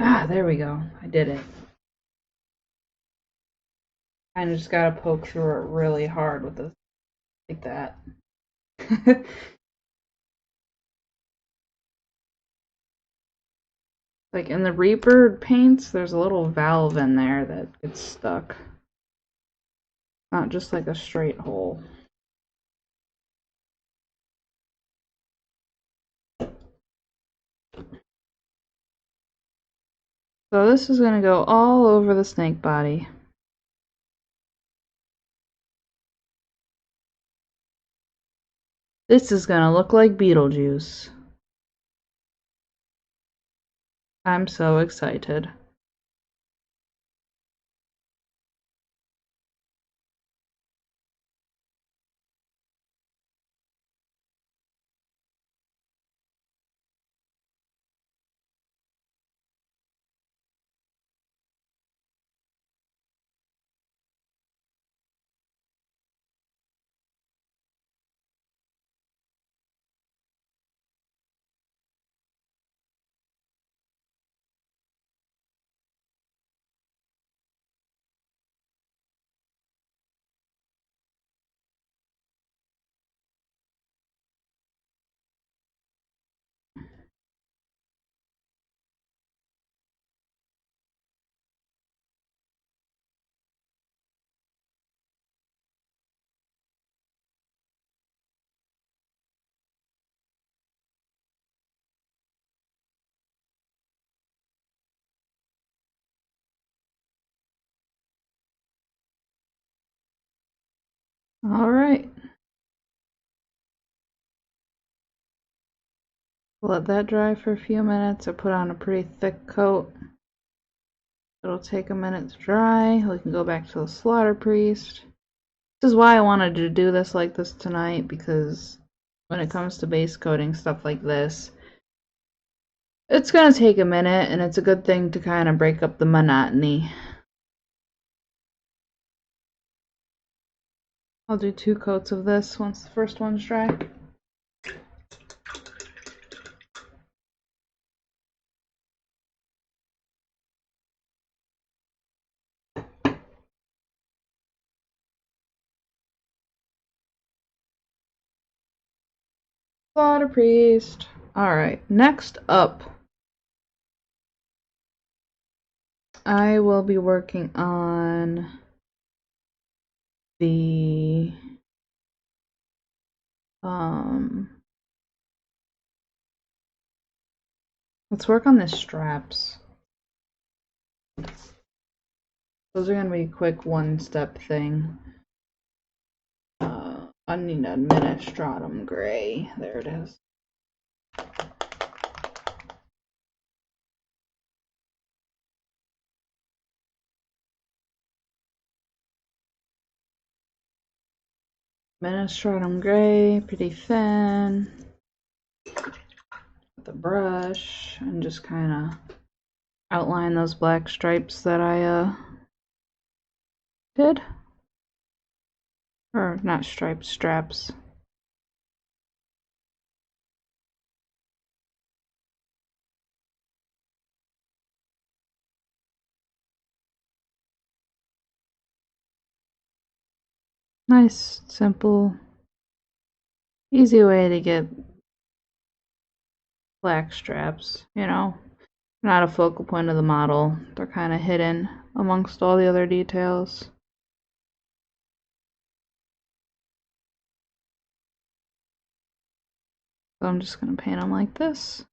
Ah, there we go. I did it. Kinda just gotta poke through it really hard with this, like that. Like in the Reaper paints, there's a little valve in there that gets stuck. Not just like a straight hole. So this is gonna go all over the snake body. This is gonna look like Beetlejuice. I'm so excited. Alright. Let that dry for a few minutes. I put on a pretty thick coat. It'll take a minute to dry. We can go back to the Slaughterpriest. This is why I wanted to do this like this tonight, because when it comes to base coating stuff like this, it's gonna take a minute, and it's a good thing to kind of break up the monotony. I'll do 2 coats of this once the first one's dry. Slaughterpriest. Alright, next up, I will be working on the let's work on the straps. Those are gonna be a quick one-step thing. I need a Administratum gray. There it is. Ministratum gray, pretty thin. With a brush and just kind of outline those black stripes that I did. Or not stripes, straps. Nice, simple, easy way to get black straps, you know. Not a focal point of the model. They're kind of hidden amongst all the other details. So I'm just going to paint them like this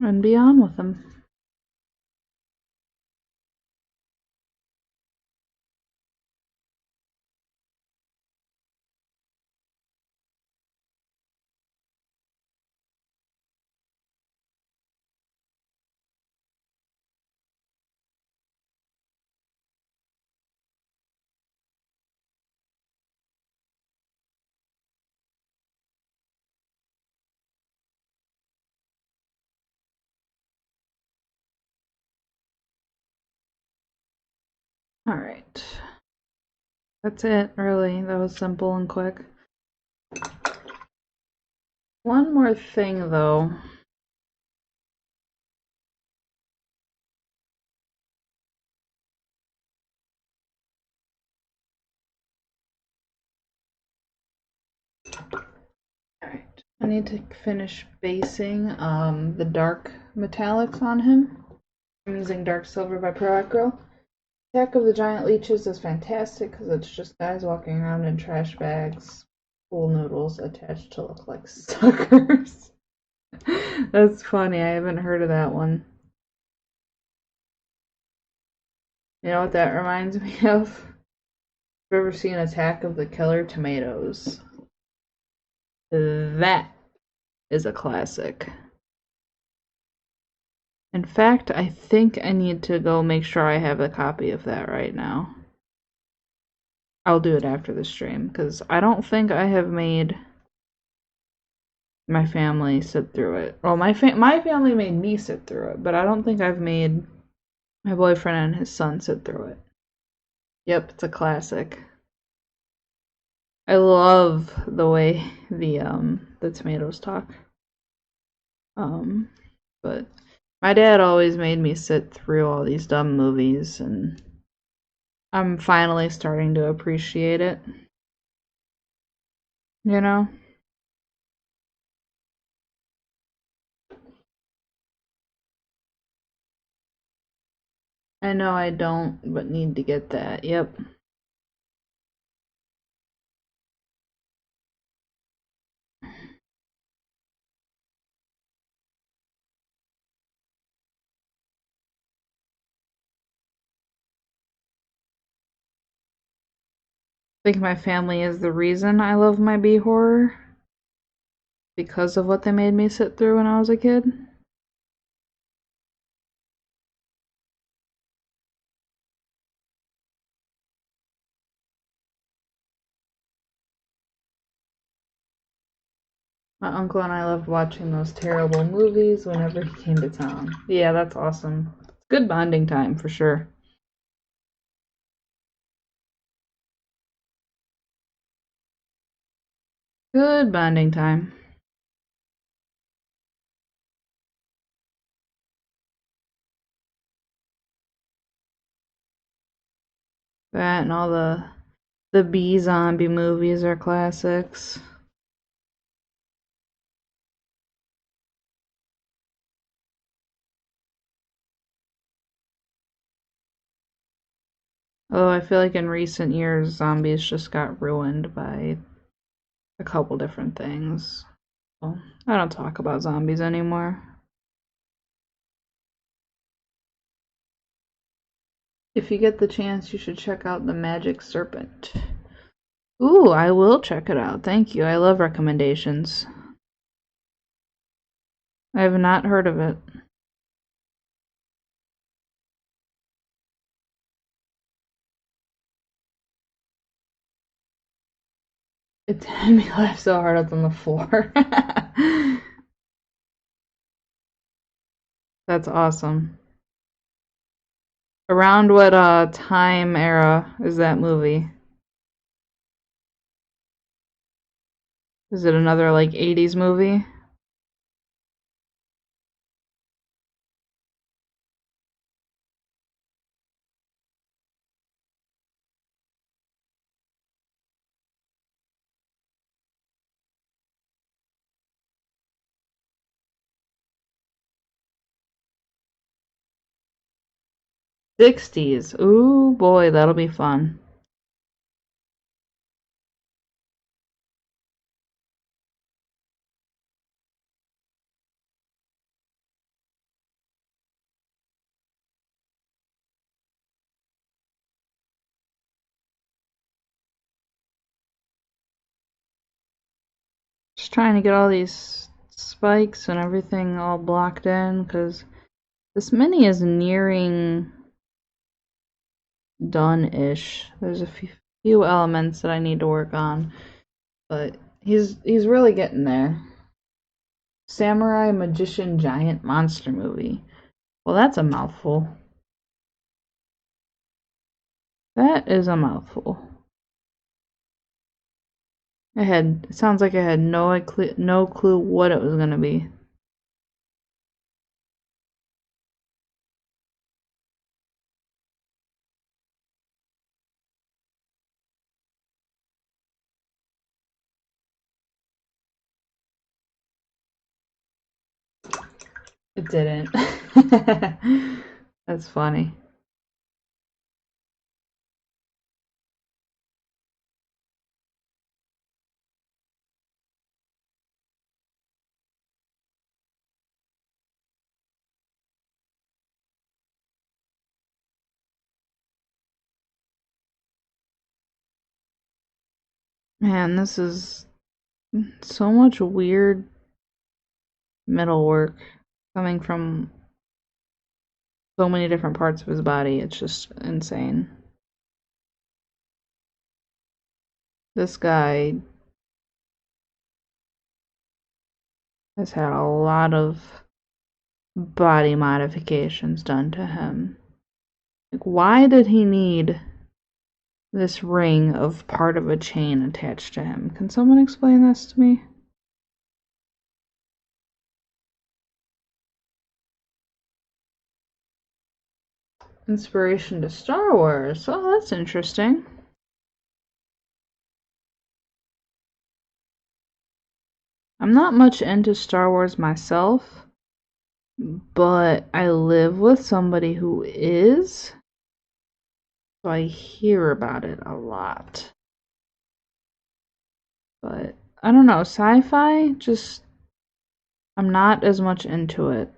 and be on with them. Alright. That's it, really. That was simple and quick. One more thing, though. Alright. I need to finish basing the dark metallics on him. I'm using Dark Silver by Pro. Attack of the Giant Leeches is fantastic because it's just guys walking around in trash bags, pool noodles attached to look like suckers. That's funny, I haven't heard of that one. You know what that reminds me of? Have you ever seen Attack of the Killer Tomatoes? That is a classic. In fact, I think I need to go make sure I have a copy of that right now. I'll do it after the stream, because I don't think I have made my family sit through it. Well, my family made me sit through it, but I don't think I've made my boyfriend and his son sit through it. Yep, it's a classic. I love the way the tomatoes talk. But my dad always made me sit through all these dumb movies, and I'm finally starting to appreciate it. You know? I know I don't, but need to get that. Yep. I think my family is the reason I love my B horror. Because of what they made me sit through when I was a kid. My uncle and I loved watching those terrible movies whenever he came to town. Yeah, that's awesome. Good bonding time for sure. Good bonding time. That and all the B zombie movies are classics. Although I feel like in recent years zombies just got ruined by a couple different things. Well, I don't talk about zombies anymore. If you get the chance, you should check out The Magic Serpent. Ooh, I will check it out. Thank you. I love recommendations. I have not heard of it. It made me laugh so hard I was on the floor. That's awesome. Around what time era is that movie? Is it another like 80s movie? 60s. Ooh boy, that'll be fun. Just trying to get all these spikes and everything all blocked in because this mini is nearing done-ish. There's a few elements that I need to work on, but he's really getting there. Samurai Magician Giant Monster Movie. Well, that's a mouthful. That is a mouthful. It sounds like I had no clue what it was gonna be. It didn't. That's funny. Man, this is so much weird metal work coming from so many different parts of his body. It's just insane. This guy has had a lot of body modifications done to him. Like, why did he need this ring of part of a chain attached to him? Can someone explain this to me? Inspiration to Star Wars. Oh, that's interesting. I'm not much into Star Wars myself, but I live with somebody who is, so I hear about it a lot. But I don't know, sci-fi, just I'm not as much into it.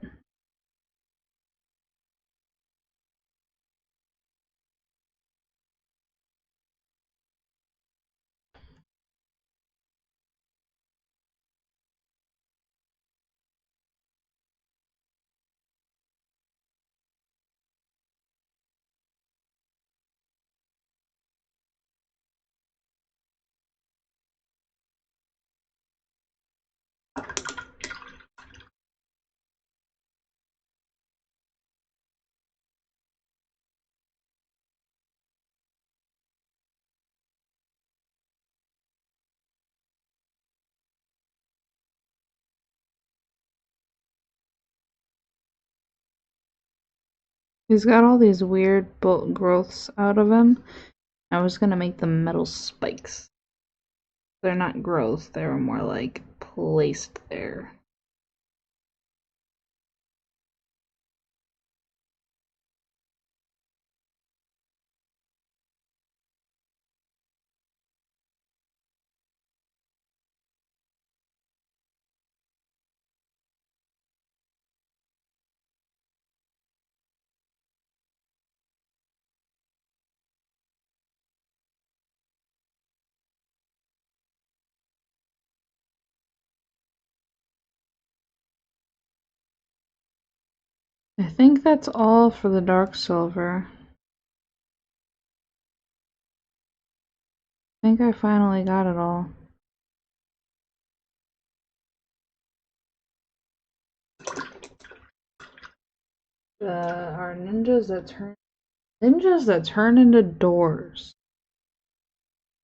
He's got all these weird bolt growths out of him. I was gonna make them metal spikes. They're not growths, they're more like placed there. I think that's all for the dark silver. I think I finally got it all. Are ninjas that turn into doors.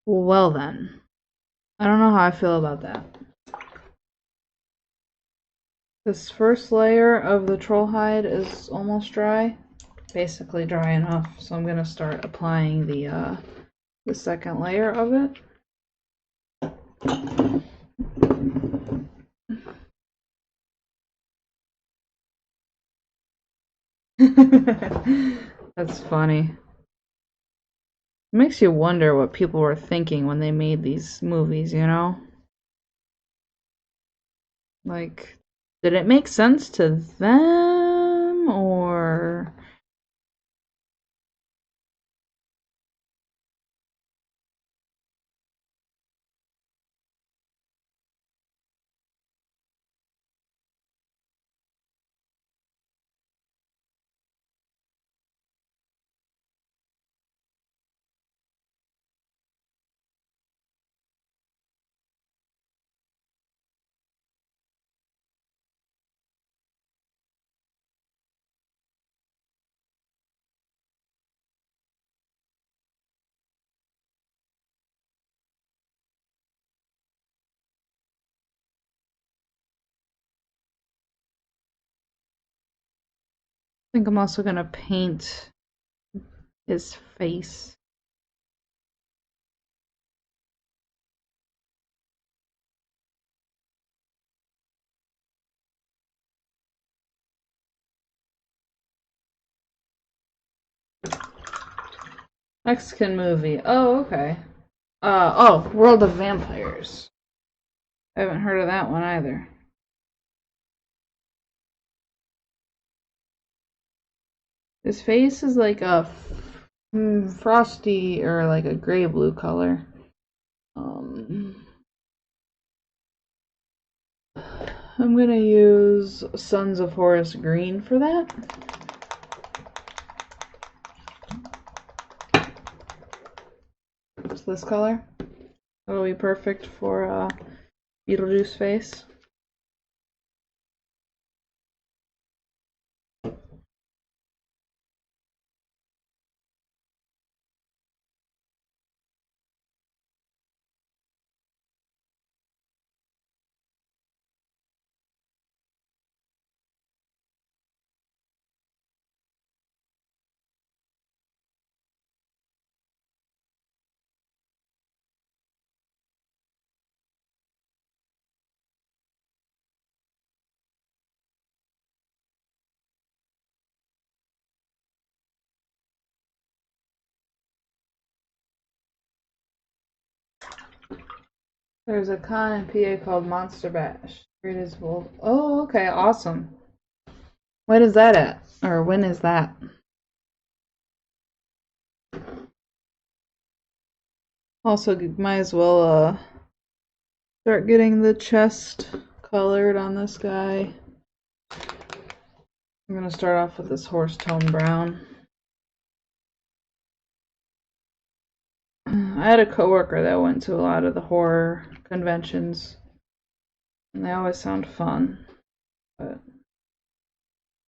Well then, I don't know how I feel about that. This first layer of the troll hide is almost dry, basically dry enough. So I'm gonna start applying the second layer of it. That's funny. It makes you wonder what people were thinking when they made these movies, you know? Like, did it make sense to them, or... I think I'm also gonna paint his face. Mexican movie. Oh, okay. Oh, World of Vampires. I haven't heard of that one either. His face is like a frosty or like a gray blue color. I'm gonna use Sons of Horus Green for that. It's this color. That'll be perfect for Beetlejuice face. There's a con in PA called Monster Bash. It is wolf. Oh, okay, awesome. When is that at? Or when is that? Also, might as well start getting the chest colored on this guy. I'm gonna start off with this horse tone brown. I had a coworker that went to a lot of the horror conventions, and they always sound fun, but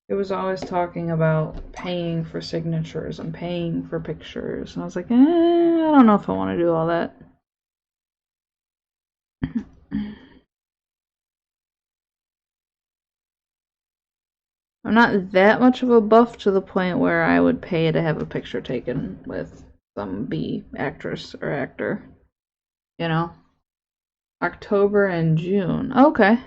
it was always talking about paying for signatures and paying for pictures, and I was like, I don't know if I want to do all that. I'm not that much of a buff to the point where I would pay to have a picture taken with some B actress or actor, you know? October and June. Okay.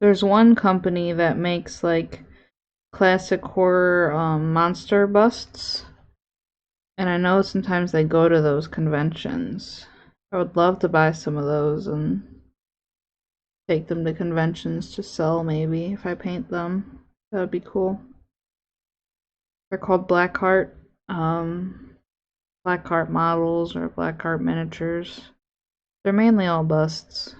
There's one company that makes like classic horror monster busts, and I know sometimes they go to those conventions. I would love to buy some of those and take them to conventions to sell, maybe if I paint them. That would be cool. They're called Blackheart. Blackheart models or Blackheart miniatures. They're mainly all busts.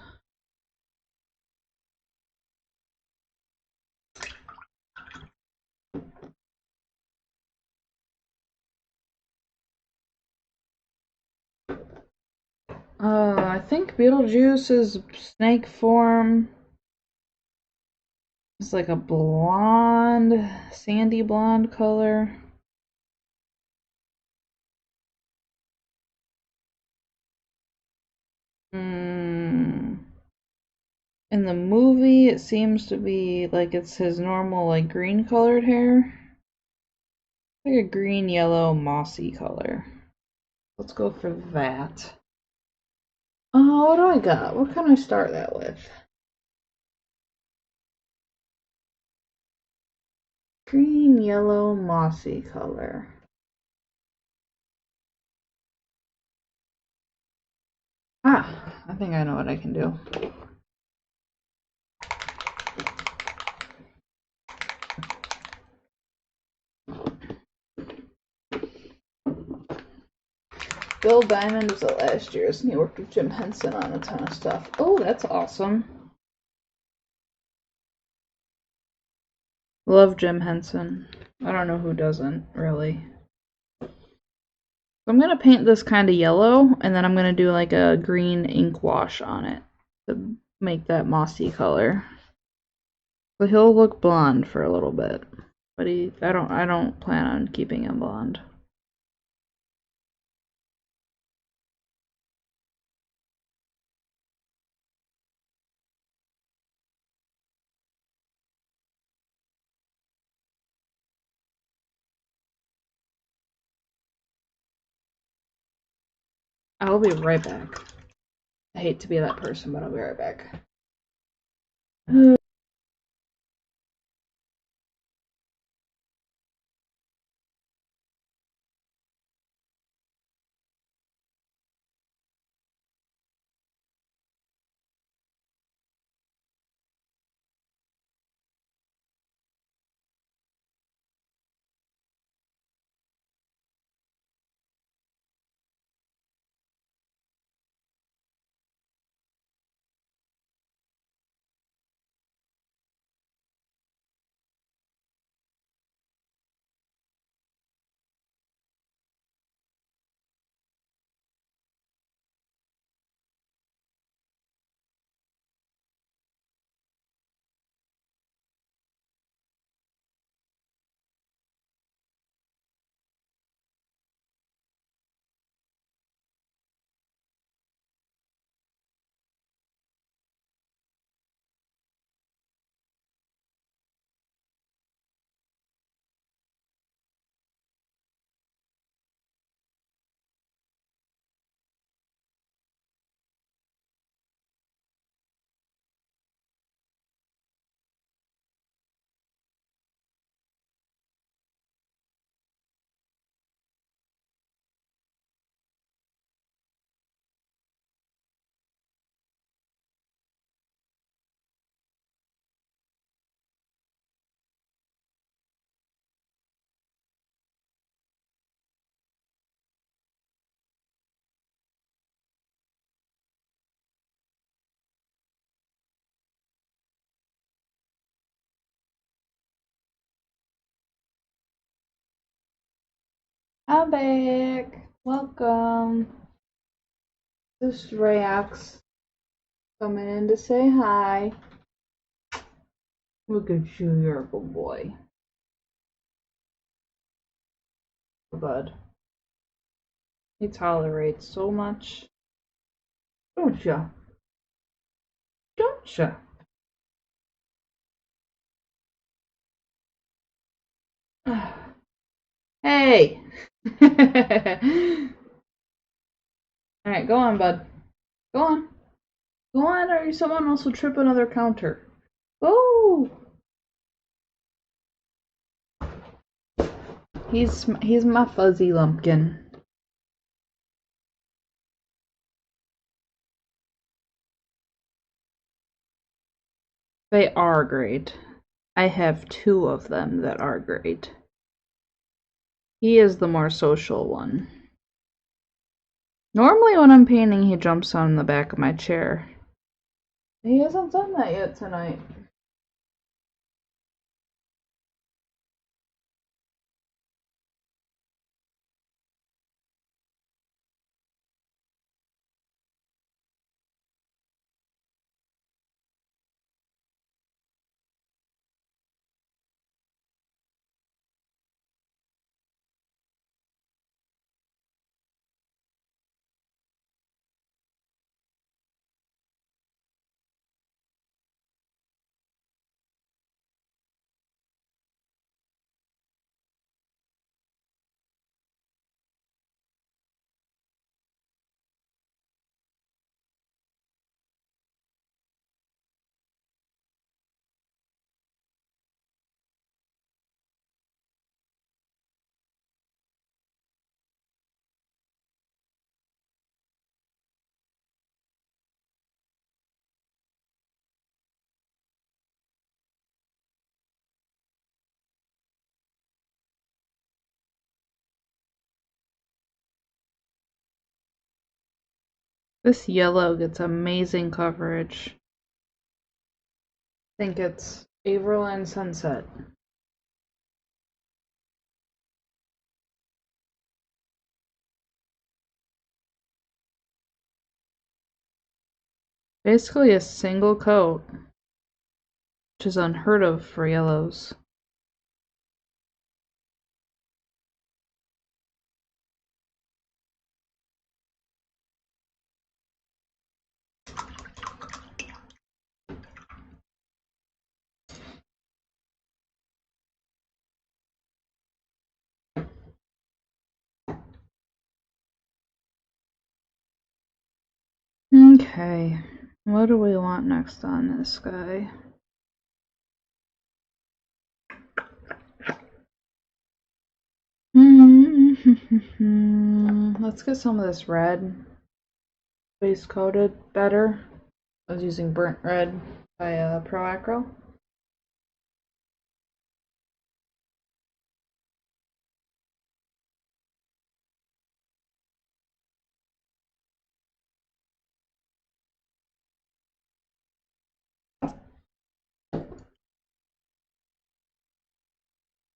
I think Beetlejuice's snake form is like a blonde, sandy blonde color. In the movie, it seems to be like it's his normal, like green colored hair. Like a green, yellow, mossy color. Let's go for that. Oh, what do I got? What can I start that with? Green, yellow, mossy color. Ah, I think I know what I can do. Bill Diamond was at last year's, and he worked with Jim Henson on a ton of stuff. Oh, that's awesome. Love Jim Henson. I don't know who doesn't, really. I'm gonna paint this kind of yellow, and then I'm gonna do like a green ink wash on it to make that mossy color. So he'll look blonde for a little bit, but I don't plan on keeping him blonde. I'll be right back. I hate to be that person, but I'll be right back. I'm back. Welcome. This is Rayax coming in to say hi. Look at you, you're a good boy. Bud. He tolerates so much. Don't ya? Don't ya? Hey! Alright, go on, bud. Go on. Go on, or someone else will trip another counter. Go! He's my fuzzy lumpkin. They are great. I have two of them that are great. He is the more social one. Normally when I'm painting, he jumps on the back of my chair. He hasn't done that yet tonight. This yellow gets amazing coverage. I think it's April and Sunset. Basically a single coat, which is unheard of for yellows. Okay, what do we want next on this guy? Let's get some of this red base coated better. I was using burnt red by Pro Acro.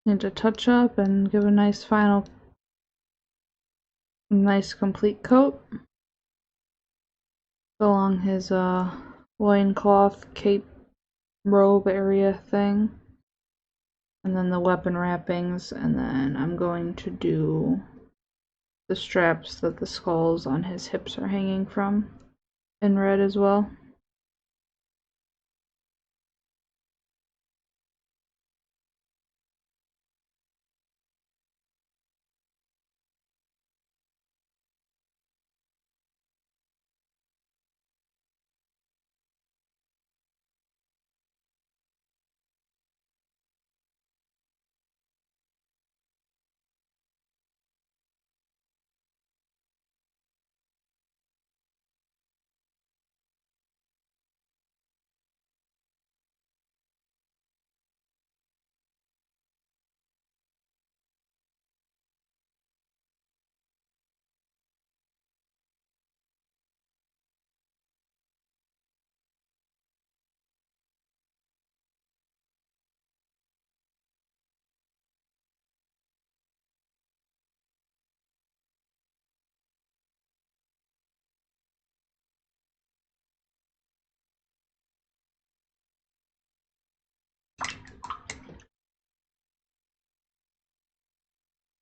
Need to touch up and give a nice final, nice complete coat along his loincloth cape robe area thing. And then the weapon wrappings, and then I'm going to do the straps that the skulls on his hips are hanging from in red as well.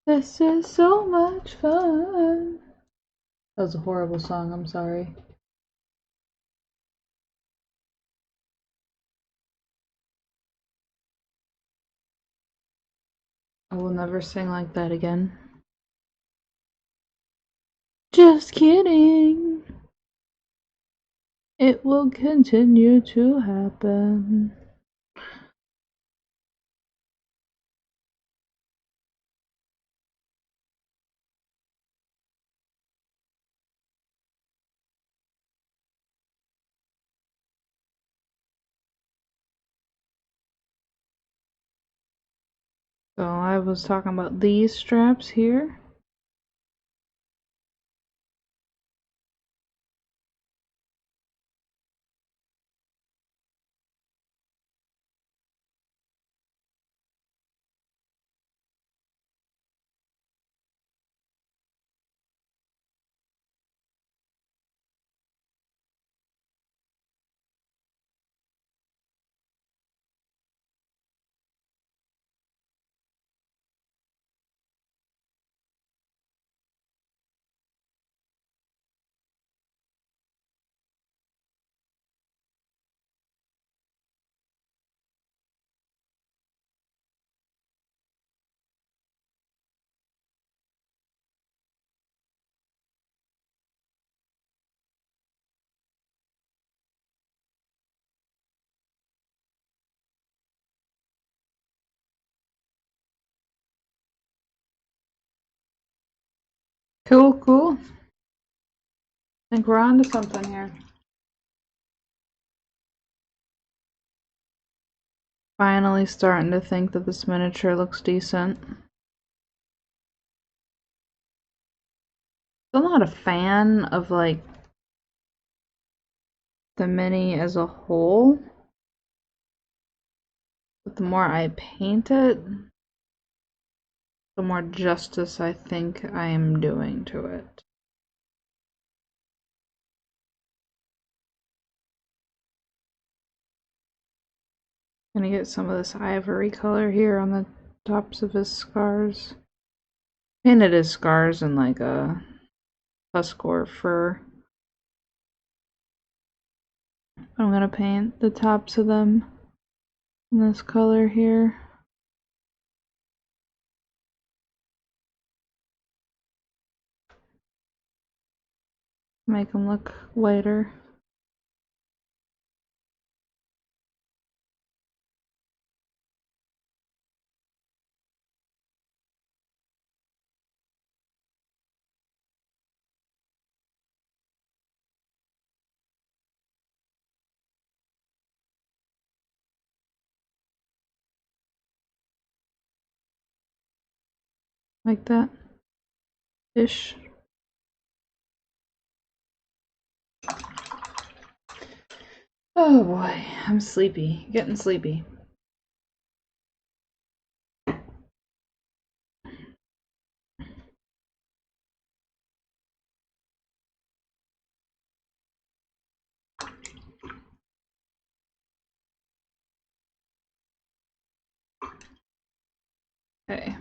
This is so much fun. That was a horrible song, I'm sorry. I will never sing like that again. Just kidding. It will continue to happen. So I was talking about these straps here. Cool, cool. I think we're on to something here. Finally starting to think that this miniature looks decent. I'm not a fan of like the mini as a whole. But the more I paint it, the more justice I think I am doing to it. I'm gonna get some of this ivory color here on the tops of his scars. Painted his scars in like a husk or fur. I'm gonna paint the tops of them in this color here. Make them look lighter. Like that ish. Oh boy, I'm sleepy. Getting sleepy. Okay.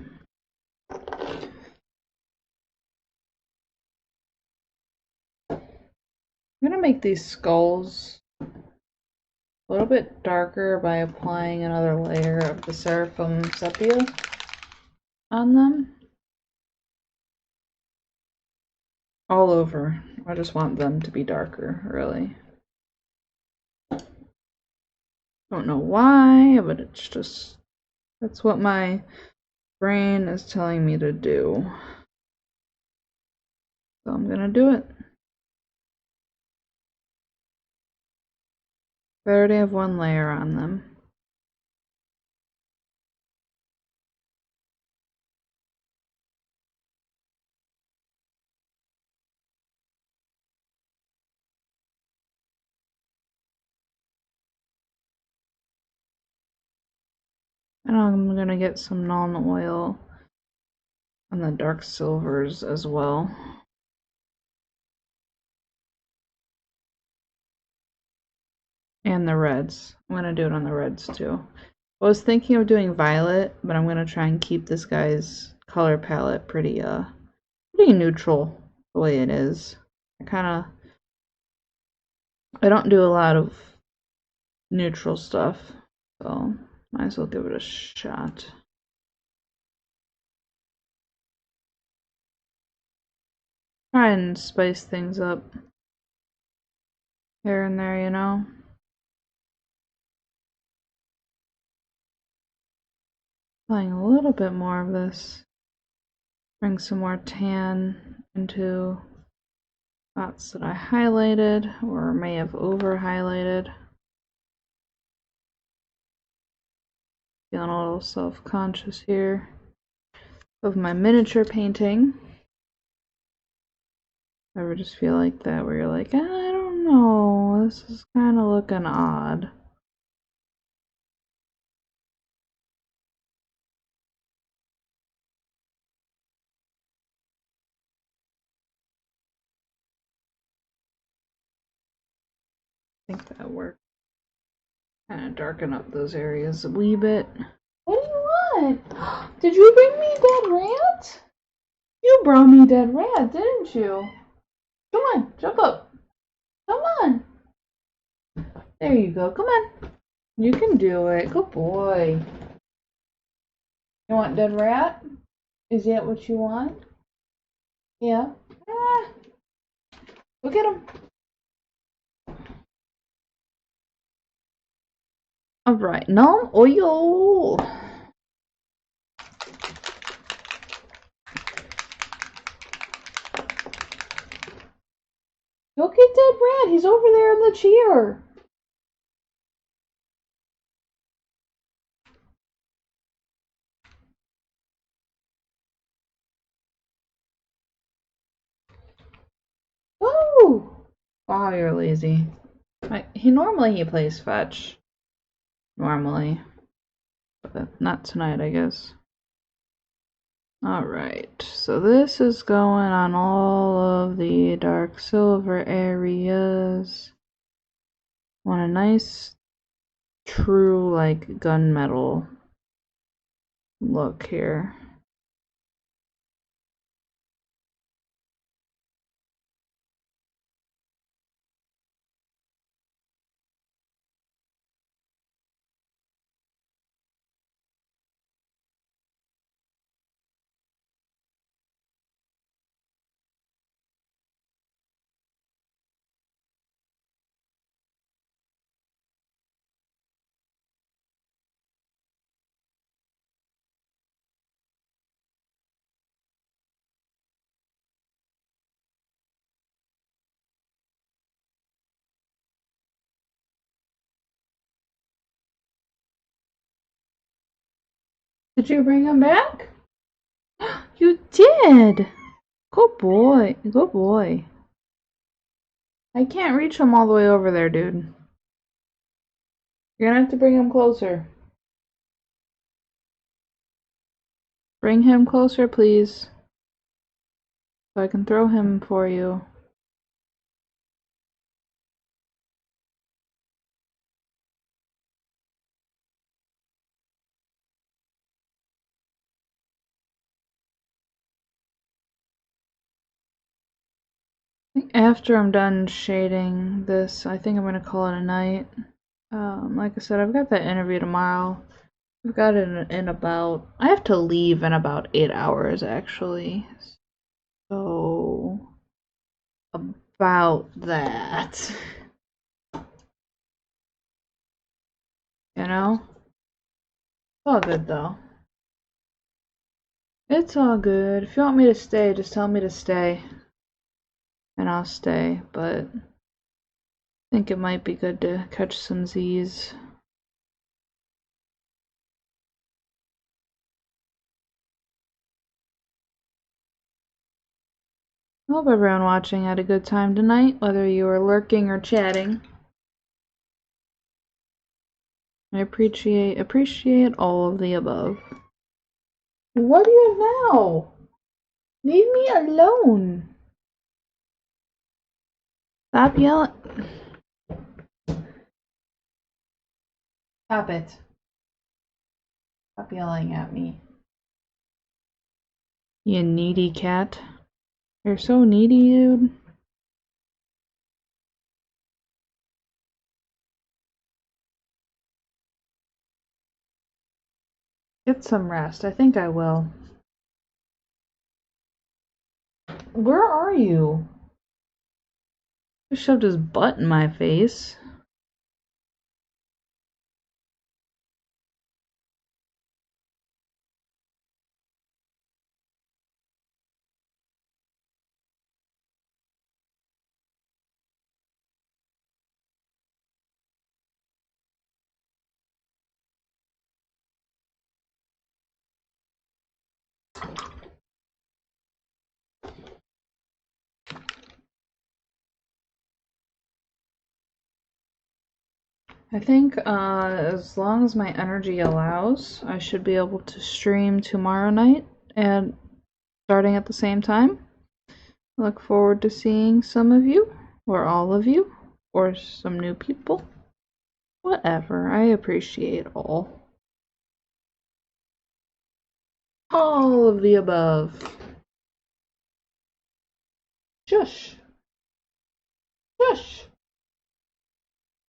I'm gonna make these skulls a little bit darker by applying another layer of the Seraphim Sepia on them. All over. I just want them to be darker, really. Don't know why, but it's just, that's what my brain is telling me to do. So I'm gonna do it. I already have one layer on them. And I'm gonna get some non-oil on the dark silvers as well. And the reds. I'm gonna do it on the reds too. I was thinking of doing violet, but I'm gonna try and keep this guy's color palette pretty neutral the way it is. I don't do a lot of neutral stuff, so might as well give it a shot. Try and spice things up here and there, you know. Applying a little bit more of this. Bring some more tan into spots that I highlighted or may have over highlighted. Feeling a little self-conscious here of my miniature painting. Ever just feel like that where you're like, I don't know, this is kind of looking odd. I think that worked. Kind of darken up those areas a wee bit. What do you want? Did you bring me dead rat? You brought me dead rat, didn't you? Come on, jump up. Come on. There you go. Come on. You can do it. Good boy. You want dead rat? Is that what you want? Yeah. Ah. Look at him. Alright, no oil. Go get dead rat. He's over there in the chair. Oh! Wow, you're lazy. Normally he plays fetch. Normally. But not tonight, I guess. Alright, so this is going on all of the dark silver areas. Want a nice, true, like, gunmetal look here. Did you bring him back? You did! Good boy. Good boy. I can't reach him all the way over there, dude. You're gonna have to bring him closer. Bring him closer, please. So I can throw him for you. After I'm done shading this, I think I'm gonna call it a night. Like I said, I've got that interview tomorrow. I've got it in about... I have to leave in about 8 hours, actually. So... about that. You know? It's all good, though. It's all good. If you want me to stay, just tell me to stay. And I'll stay, but... I think it might be good to catch some Z's. I hope everyone watching had a good time tonight, whether you were lurking or chatting. I appreciate all of the above. What do you have now? Leave me alone. Stop yelling. Stop it. Stop yelling at me. You needy cat. You're so needy, dude. Get some rest. I think I will. Where are you? He shoved his butt in my face. I think as long as my energy allows, I should be able to stream tomorrow night and starting at the same time. Look forward to seeing some of you, or all of you, or some new people. Whatever, I appreciate all. All of the above. Shush! Shush!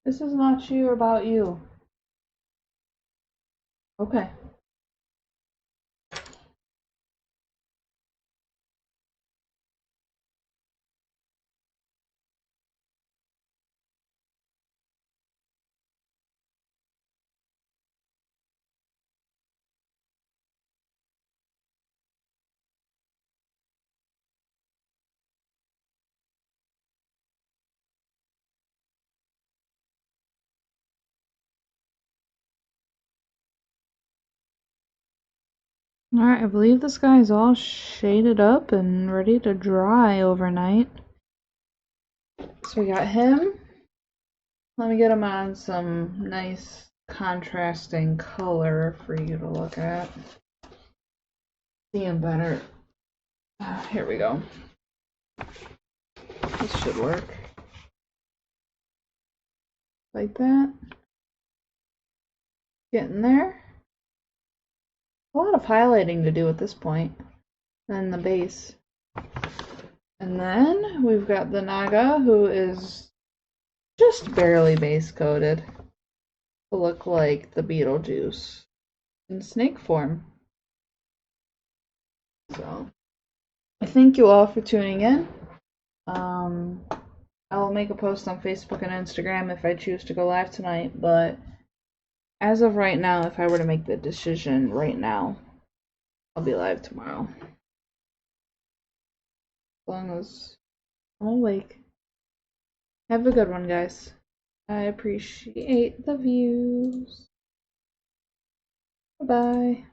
This is not you or about you. Okay. Alright, I believe this guy is all shaded up and ready to dry overnight. So we got him. Let me get them on some nice contrasting color for you to look at. See them better. Here we go. This should work. Like that. Getting there. A lot of highlighting to do at this point. And the base. And then we've got the Naga, who is just barely base coated to look like the Beetlejuice in snake form. So, I thank you all for tuning in. I will make a post on Facebook and Instagram if I choose to go live tonight, but as of right now, if I were to make the decision right now, I'll be live tomorrow. As long as I'm awake. Have a good one, guys. I appreciate the views. Bye-bye.